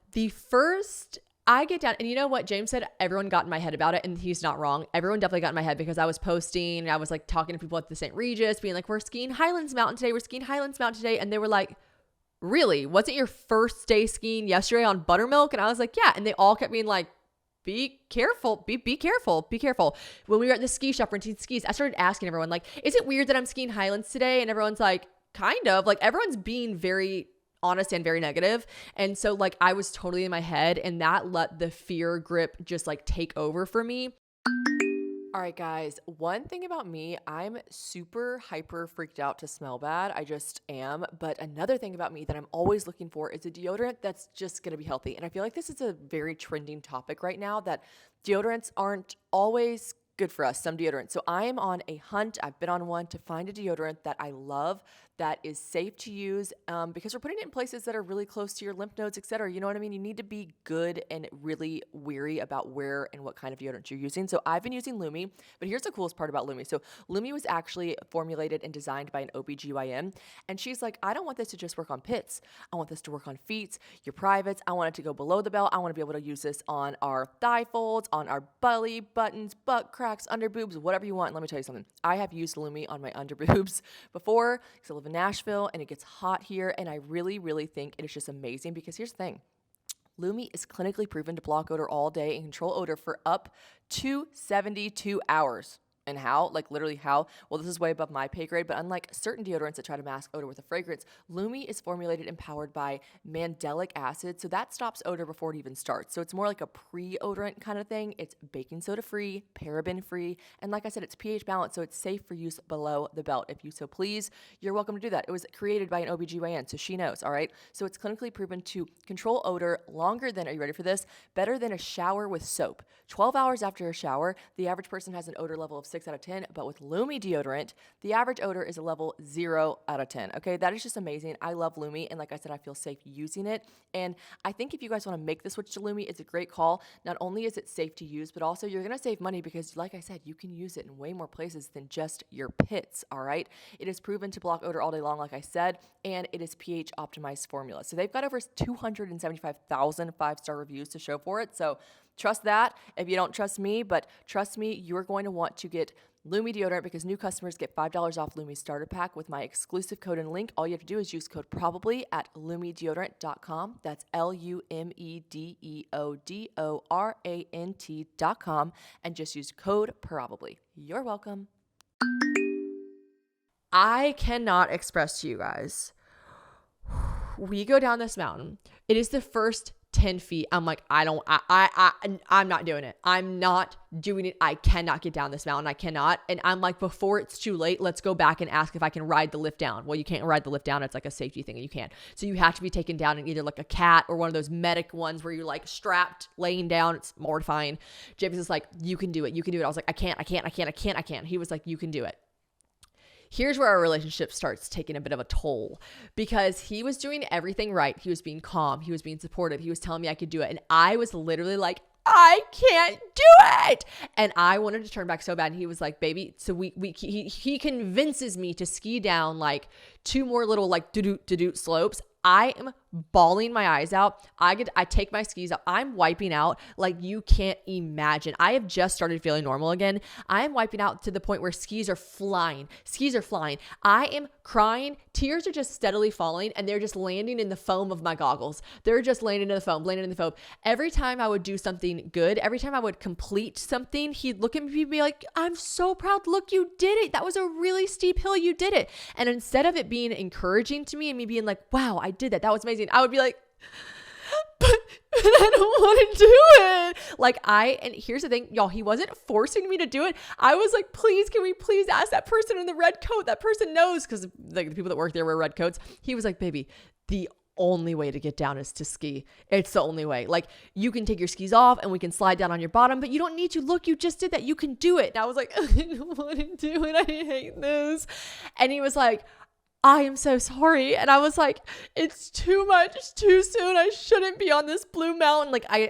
and you know what? James said everyone got in my head about it, and he's not wrong. Everyone definitely got in my head, because I was posting and I was like talking to people at the St. Regis, being like, we're skiing Highlands Mountain today. And they were like, really? Wasn't your first day skiing yesterday on Buttermilk? And I was like, yeah. And they all kept being like, be careful, be careful. When we were at the ski shop renting skis, I started asking everyone, like, is it weird that I'm skiing Highlands today? And everyone's like, kind of. Like, everyone's being very honest and very negative. And so like, I was totally in my head, and that let the fear grip just like take over for me. All right, guys, one thing about me, I'm super hyper freaked out to smell bad. I just am. But another thing about me that I'm always looking for is a deodorant that's just going to be healthy. And I feel like this is a very trending topic right now, that deodorants aren't always good for us, some deodorants. So I am on a hunt. I've been on one to find a deodorant that I love, that is safe to use, because we're putting it in places that are really close to your lymph nodes, et cetera. You know what I mean? You need to be good and really weary about where and what kind of deodorant you're using. So I've been using Lume, but here's the coolest part about Lume. So Lume was actually formulated and designed by an OBGYN, and she's like, I don't want this to just work on pits. I want this to work on feet, your privates. I want it to go below the belt. I want to be able to use this on our thigh folds, on our belly buttons, butt cracks, under boobs, whatever you want. And let me tell you something. I have used Lume on my under boobs before, because I live in Nashville and it gets hot here, and I really, really think it is just amazing, because here's the thing. Lume is clinically proven to block odor all day and control odor for up to 72 hours. And how? Like, literally how? Well, this is way above my pay grade, but unlike certain deodorants that try to mask odor with a fragrance, Lume is formulated and powered by mandelic acid, so that stops odor before it even starts. So it's more like a pre-odorant kind of thing. It's baking soda free, paraben free, and like I said, it's pH balanced, so it's safe for use below the belt. If you so please, you're welcome to do that. It was created by an OBGYN, so she knows, all right? So it's clinically proven to control odor longer than, are you ready for this? Better than a shower with soap. 12 hours after a shower, the average person has an odor level of 6 6 out of 10, but with Lume deodorant, the average odor is a level 0 out of 10. Okay, that is just amazing. I love Lume, and like I said, I feel safe using it. And I think if you guys want to make the switch to Lume, it's a great call. Not only is it safe to use, but also you're going to save money because, like I said, you can use it in way more places than just your pits, all right? It is proven to block odor all day long, like I said, and it is pH optimized formula. So they've got over 275,000 5-star reviews to show for it. So trust that if you don't trust me, but trust me, you're going to want to get Lume deodorant because new customers get $5 off Lume starter pack with my exclusive code and link. All you have to do is use code probably at lumedeodorant.com. That's LumeDeodorant.com and just use code probably. You're welcome. I cannot express to you guys. We go down this mountain. It is the first 10 feet. I'm like, I'm not doing it. I'm not doing it. I cannot get down this mountain. I cannot. And I'm like, before it's too late, let's go back and ask if I can ride the lift down. Well, you can't ride the lift down. It's like a safety thing and you can't. So you have to be taken down in either like a cat or one of those medic ones where you're like strapped, laying down. It's mortifying. James is like, you can do it. You can do it. I was like, I can't. He was like, you can do it. Here's where our relationship starts taking a bit of a toll because he was doing everything right. He was being calm. He was being supportive. He was telling me I could do it. And I was literally like, I can't do it. And I wanted to turn back so bad. And he was like, baby. So he convinces me to ski down like 2 more little like do slopes. I am bawling my eyes out. I take my skis out. I'm wiping out like you can't imagine. I have just started feeling normal again. I am wiping out to the point where skis are flying. I am crying. Tears are just steadily falling and they're just landing in the foam of my goggles. They're just landing in the foam. Every time I would do something good, every time I would complete something, he'd look at me and be like, I'm so proud. Look, you did it. That was a really steep hill. You did it. And instead of it being encouraging to me and me being like, wow, I did that. That was amazing. I would be like, but I don't want to do it. And here's the thing, y'all, he wasn't forcing me to do it. I was like, please, can we please ask that person in the red coat? That person knows because like the people that work there wear red coats. He was like, baby, the only way to get down is to ski. It's the only way. Like you can take your skis off and we can slide down on your bottom, but you don't need to. Look, you just did that. You can do it. And I was like, I don't want to do it. I hate this. And he was like, I am so sorry. And I was like, it's too much. It's too soon. I shouldn't be on this blue mountain. Like I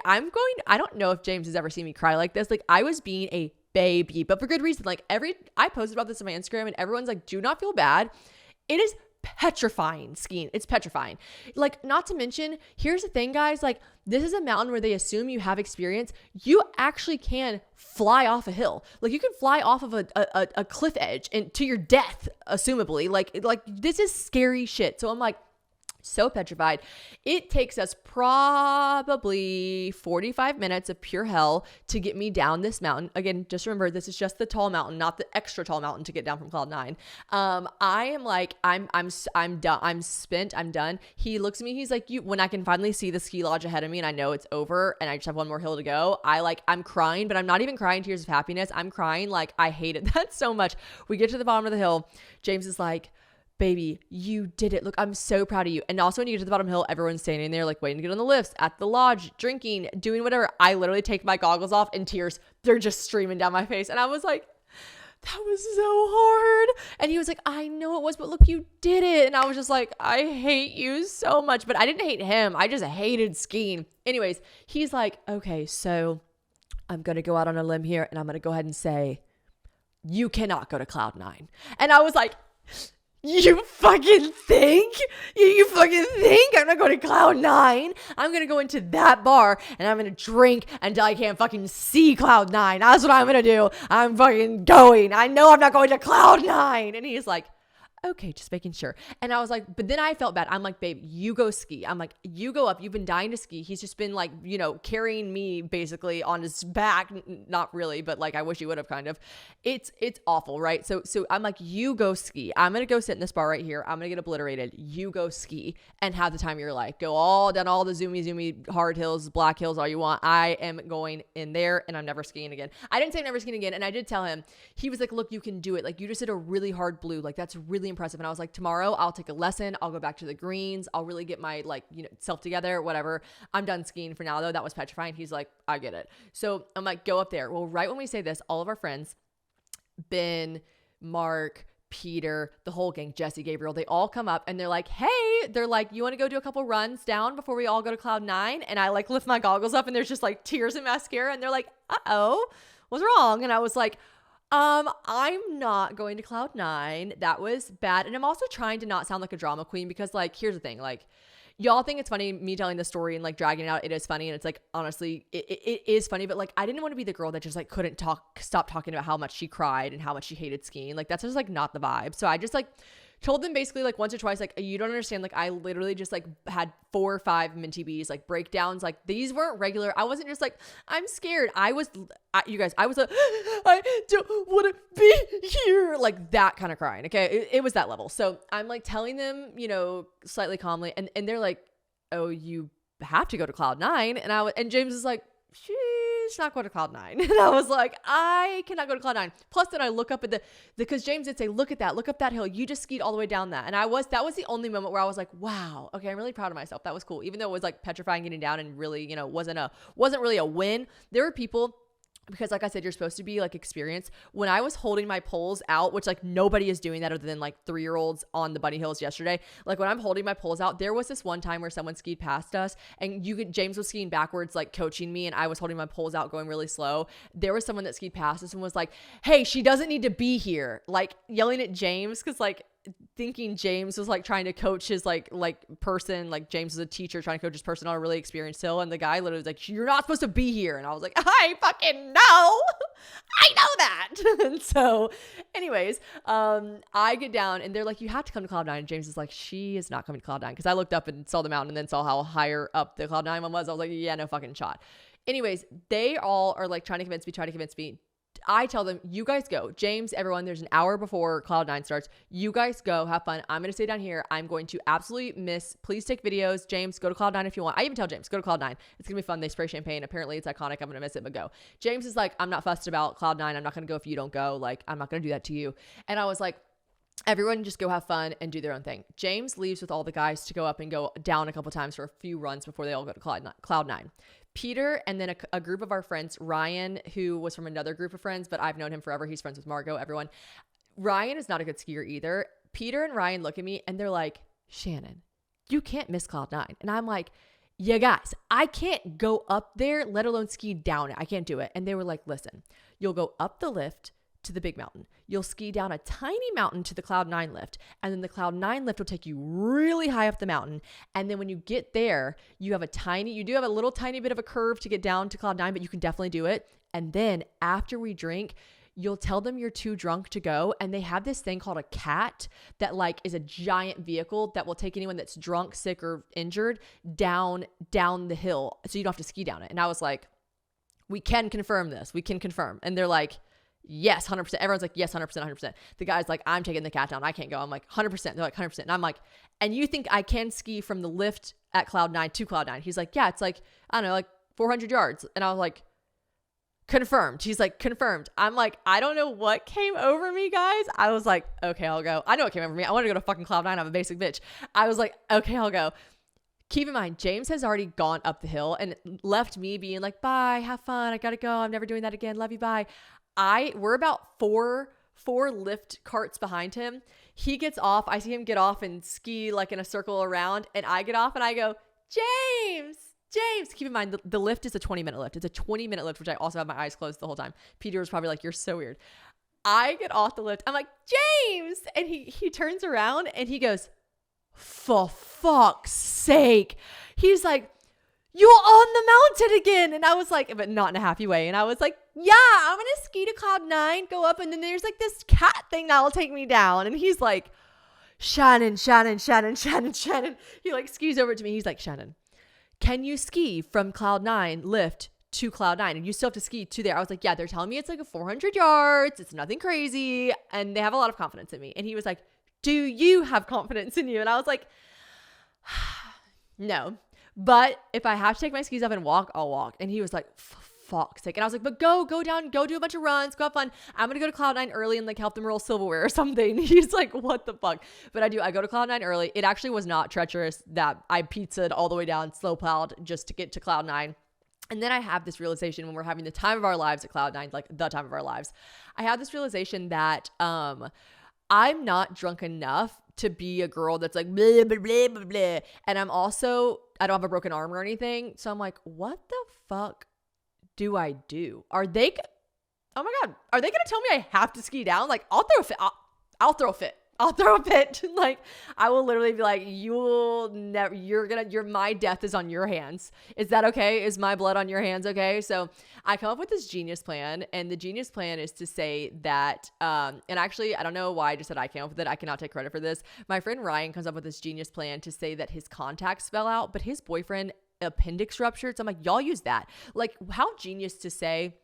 don't know if James has ever seen me cry like this. Like I was being a baby, but for good reason. Like I posted about this on my Instagram and everyone's like, do not feel bad. It is petrifying skiing. It's petrifying. Like, not to mention, here's the thing, guys, like this is a mountain where they assume you have experience. You actually can fly off a hill. Like you can fly off of a cliff edge and to your death, assumably. Like this is scary shit. So I'm like, so petrified. It takes us probably 45 minutes of pure hell to get me down this mountain. Again, just remember, this is just the tall mountain, not the extra tall mountain to get down from Cloud 9. I am like, I'm done. I'm spent. I'm done. He looks at me. He's like, when I can finally see the ski lodge ahead of me and I know it's over and I just have one more hill to go, I'm crying, but I'm not even crying tears of happiness. I'm crying like I hated that so much. We get to the bottom of the hill. James is like, baby, you did it. Look, I'm so proud of you. And also when you get to the bottom hill, everyone's standing there like waiting to get on the lifts, at the lodge, drinking, doing whatever. I literally take my goggles off and tears, they're just streaming down my face. And I was like, that was so hard. And he was like, I know it was, but look, you did it. And I was just like, I hate you so much. But I didn't hate him. I just hated skiing. Anyways, he's like, okay, so I'm going to go out on a limb here and I'm going to go ahead and say, you cannot go to Cloud 9. And I was like, you fucking think? You fucking think I'm not going to Cloud 9? I'm going to go into that bar and I'm going to drink until I can't fucking see Cloud 9. That's what I'm going to do. I'm fucking going. I know I'm not going to Cloud 9. And he's like, okay, just making sure. And I was like, but then I felt bad. I'm like, babe, you go ski. I'm like, you go up. You've been dying to ski. He's just been like, carrying me basically on his back. Not really, but like, I wish he would have kind of. It's awful, right? So I'm like, you go ski. I'm going to go sit in this bar right here. I'm going to get obliterated. You go ski and have the time of your life. Go all down all the zoomy, hard hills, black hills, all you want. I am going in there and I'm never skiing again. I didn't say I'm never skiing again. And I did tell him, he was like, look, you can do it. Like you just did a really hard blue. Like that's really impressive. And I was like, tomorrow I'll take a lesson. I'll go back to the greens. I'll really get my self together, whatever. I'm done skiing for now though. That was petrifying. He's like, I get it. So I'm like, go up there. Well, right when we say this, all of our friends, Ben, Mark, Peter, the whole gang, Jesse, Gabriel, they all come up and they're like, you want to go do a couple runs down before we all go to Cloud 9? And I like lift my goggles up and there's just like tears and mascara. And they're like, uh-oh, what's wrong? And I was like, I'm not going to Cloud 9. That was bad. And I'm also trying to not sound like a drama queen because like, here's the thing, like, y'all think it's funny me telling the story and like dragging it out. It is funny. And it's like, honestly, it is funny, but like, I didn't want to be the girl that just like couldn't stop talking about how much she cried and how much she hated skiing. Like, that's just like not the vibe. So I just like told them basically like once or twice, like, you don't understand. Like, I literally just like had 4 or 5 Minty Bees, like breakdowns. Like, these weren't regular. I wasn't just like, I'm scared. I was like, I don't want to be here. Like that kind of crying. Okay. It was that level. So I'm like telling them, slightly calmly. And they're like, oh, you have to go to Cloud 9. And James is like, she's not going to Cloud 9. And I was like, I cannot go to Cloud 9. Plus then I look up at because James did say, look up that hill. You just skied all the way down that. And that was the only moment where I was like, wow, okay, I'm really proud of myself. That was cool. Even though it was like petrifying getting down and really, wasn't really a win. There were people, because like I said, you're supposed to be like experienced. When I was holding my poles out, which like nobody is doing that other than like 3-year-olds on the bunny hills yesterday. Like when I'm holding my poles out, there was this one time where someone skied past us and James was skiing backwards, like coaching me, and I was holding my poles out going really slow. There was someone that skied past us and was like, hey, she doesn't need to be here. Like yelling at James. Cause like thinking James was like trying to coach his like person, like James was a teacher trying to coach his person on a really experienced hill, and the guy literally was like, you're not supposed to be here. And I was like, I fucking know. I know that. And so anyways, I get down and they're like, you have to come to Cloud 9. And James is like, she is not coming to Cloud 9. Cause I looked up and saw the mountain and then saw how higher up the Cloud 9 one was. I was like, yeah, no fucking shot. Anyways, they all are like trying to convince me. I tell them, you guys go. James, everyone, there's an hour before Cloud 9 starts. You guys go. Have fun. I'm going to stay down here. I'm going to absolutely miss. Please take videos. James, go to Cloud 9 if you want. I even tell James, go to Cloud 9. It's going to be fun. They spray champagne. Apparently, it's iconic. I'm going to miss it, but go. James is like, I'm not fussed about Cloud 9. I'm not going to go if you don't go. Like, I'm not going to do that to you. And I was like, everyone just go have fun and do their own thing. James leaves with all the guys to go up and go down a couple times for a few runs before they all go to Cloud 9. Peter and then a group of our friends, Ryan, who was from another group of friends, but I've known him forever. He's friends with Margot, everyone. Ryan is not a good skier either. Peter and Ryan look at me and they're like, Shannon, you can't miss Cloud 9. And I'm like, yeah, guys, I can't go up there, let alone ski down it. I can't do it. And they were like, listen, you'll go up the lift to the big mountain. You'll ski down a tiny mountain to the Cloud 9 lift. And then the Cloud 9 lift will take you really high up the mountain. And then when you get there, you do have a little tiny bit of a curve to get down to Cloud 9, but you can definitely do it. And then after we drink, you'll tell them you're too drunk to go. And they have this thing called a cat that like is a giant vehicle that will take anyone that's drunk, sick, or injured down the hill. So you don't have to ski down it. And I was like, we can confirm this. We can confirm. And they're like, yes, 100%. Everyone's like, yes, 100%, 100%. The guy's like, I'm taking the cat down. I can't go. I'm like, 100%. They're like, 100%. And I'm like, and you think I can ski from the lift at Cloud 9 to Cloud 9? He's like, yeah, it's like, I don't know, like 400 yards. And I was like, confirmed. He's like, confirmed. I'm like, I don't know what came over me, guys. I was like, okay, I'll go. I know what came over me. I want to go to fucking Cloud 9. I'm a basic bitch. I was like, okay, I'll go. Keep in mind, James has already gone up the hill and left me being like, bye, have fun. I got to go. I'm never doing that again. Love you. Bye. We're about four lift carts behind him. He gets off. I see him get off and ski like in a circle around, and I get off and I go, James. Keep in mind, the lift is a 20-minute lift. It's a 20-minute lift, which I also have my eyes closed the whole time. Peter was probably like, you're so weird. I get off the lift. I'm like, James. And he turns around and he goes, for fuck's sake. He's like, you're on the mountain again. And I was like, but not in a happy way. And I was like, yeah, I'm going to ski to Cloud 9, go up. And then there's like this cat thing that will take me down. And he's like, Shannon. He like skis over to me. He's like, Shannon, can you ski from Cloud 9 lift to Cloud 9? And you still have to ski to there. I was like, yeah, they're telling me it's like a 400 yards. It's nothing crazy. And they have a lot of confidence in me. And he was like, do you have confidence in you? And I was like, no. But if I have to take my skis up and walk, I'll walk. And he was like, fuck's sake. And I was like, but go down, go do a bunch of runs, go have fun. I'm going to go to Cloud 9 early and like help them roll silverware or something. He's like, what the fuck? But I go to Cloud 9 early. It actually was not treacherous that I pizzaed all the way down, slow plowed just to get to Cloud 9. And then I have this realization when we're having the time of our lives at Cloud9, like the time of our lives. I have this realization that I'm not drunk enough to be a girl that's like blah, blah, blah, blah, blah. And I don't have a broken arm or anything. So I'm like, what the fuck do I do? Oh my God, are they going to tell me I have to ski down? Like, I'll throw a fit. I'll throw a fit. I'll throw a fit. Like, I will literally be like, my death is on your hands. Is that okay? Is my blood on your hands okay? So I come up with this genius plan, and the genius plan is to say that, and actually, I don't know why I just said I came up with it. I cannot take credit for this. My friend Ryan comes up with this genius plan to say that his contacts fell out, but his boyfriend appendix ruptured. So I'm like, y'all use that. Like, how genius to say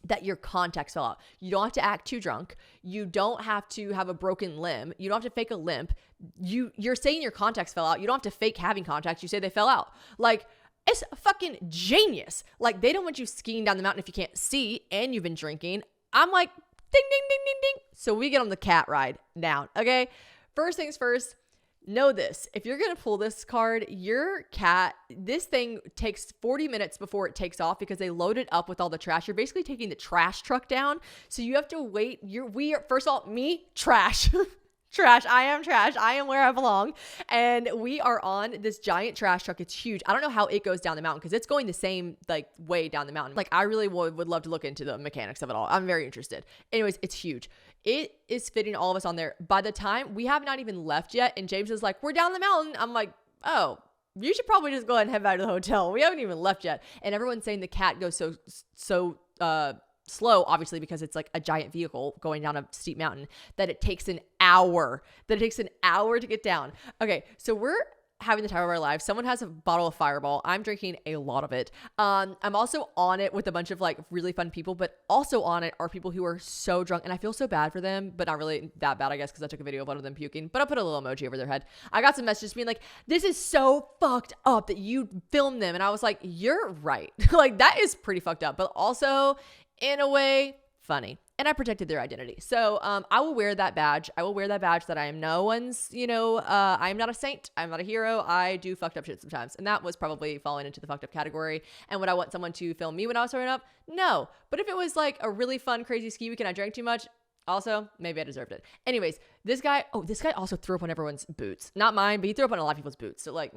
that your contacts fell out. You don't have to act too drunk. You don't have to have a broken limb. You don't have to fake a limp. You're saying your contacts fell out. You don't have to fake having contacts. You say they fell out. Like, it's fucking genius. Like, they don't want you skiing down the mountain if you can't see and you've been drinking. I'm like, ding, ding, ding, ding, ding. So we get on the cat ride down, okay? First things first, know this. If you're going to pull this card, this thing takes 40 minutes before it takes off because they load it up with all the trash. You're basically taking the trash truck down. So you have to wait. First of all, me, trash. Trash. I am trash. I am where I belong. And we are on this giant trash truck. It's huge. I don't know how it goes down the mountain because it's going the same like way down the mountain. Like, I really would love to look into the mechanics of it all. I'm very interested. Anyways, it's huge. It is fitting all of us on there. By the time we have not even left yet, and James is like, we're down the mountain. I'm like, oh, you should probably just go ahead and head back to the hotel. We haven't even left yet. And everyone's saying the cat goes so slow, obviously, because it's like a giant vehicle going down a steep mountain, that it takes an hour to get down. Okay, so we're having the time of our lives. Someone has a bottle of Fireball. I'm drinking a lot of it. I'm also on it with a bunch of like really fun people, but also on it are people who are so drunk, and I feel so bad for them, but not really that bad, I guess, because I took a video of one of them puking, but I'll put a little emoji over their head. I got some messages being like, this is so fucked up that you filmed them. And I was like, you're right. Like, that is pretty fucked up, but also in a way funny. And I protected their identity. So I will wear that badge. I will wear that badge that I am no one's, I am not a saint. I'm not a hero. I do fucked up shit sometimes. And that was probably falling into the fucked up category. And would I want someone to film me when I was throwing up? No. But if it was like a really fun, crazy ski week and I drank too much, also, maybe I deserved it. Anyways, this guy also threw up on everyone's boots. Not mine, but he threw up on a lot of people's boots. So like,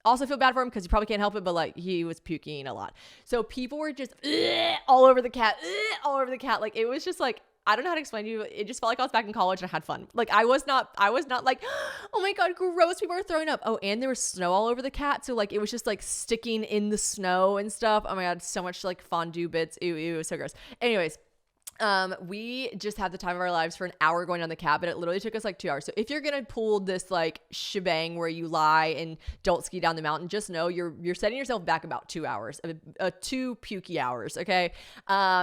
also feel bad for him because he probably can't help it, but like, he was puking a lot. So people were just all over the cat. Like, it was just like, I don't know how to explain to you. It just felt like I was back in college and I had fun. Like, I was not like, oh my God, gross, people are throwing up. Oh, and there was snow all over the cat. So like, it was just like sticking in the snow and stuff. Oh my God, so much like fondue bits. Ew, it was so gross. Anyways, we just had the time of our lives for an hour going on the cat, but it literally took us like 2 hours. So if you're going to pull this like shebang where you lie and don't ski down the mountain, just know you're setting yourself back about 2 hours, 2 pukey hours. Okay.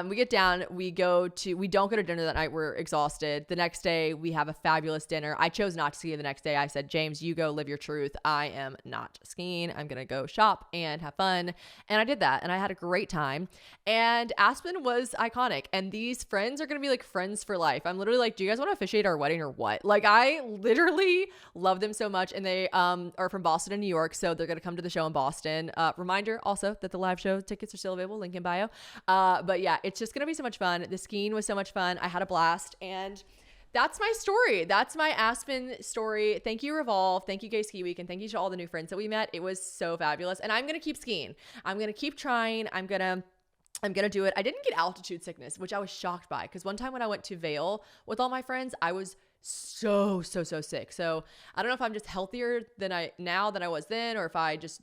We get down, we don't go to dinner that night. We're exhausted. The next day we have a fabulous dinner. I chose not to ski the next day. I said, James, you go live your truth. I am not skiing. I'm going to go shop and have fun. And I did that. And I had a great time. And Aspen was iconic. And these friends are going to be like friends for life. I'm literally like, do you guys want to officiate our wedding or what? Like, I literally love them so much. And they are from Boston and New York. So they're going to come to the show in Boston. Reminder also that the live show tickets are still available. Link in bio. But yeah, it's just going to be so much fun. The skiing was so much fun. I had a blast. And that's my story. That's my Aspen story. Thank you, Revolve. Thank you, Gay Ski Week. And thank you to all the new friends that we met. It was so fabulous. And I'm going to keep skiing. I'm going to keep trying. I'm going to do it. I didn't get altitude sickness, which I was shocked by, because one time when I went to Vail with all my friends, I was so sick. So I don't know if I'm just healthier than I was then, or if I just,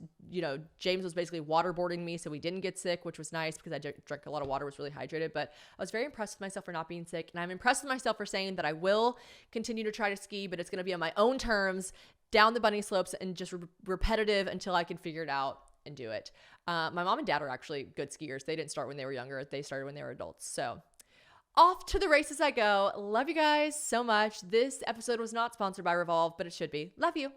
James was basically waterboarding me so we didn't get sick, which was nice because I drank a lot of water, was really hydrated. But I was very impressed with myself for not being sick. And I'm impressed with myself for saying that I will continue to try to ski, but it's going to be on my own terms, down the bunny slopes, and just repetitive until I can figure it out and do it. My mom and dad are actually good skiers. They didn't start when they were younger. They started when they were adults. So off to the races I go. Love you guys so much. This episode was not sponsored by Revolve, but it should be. Love you.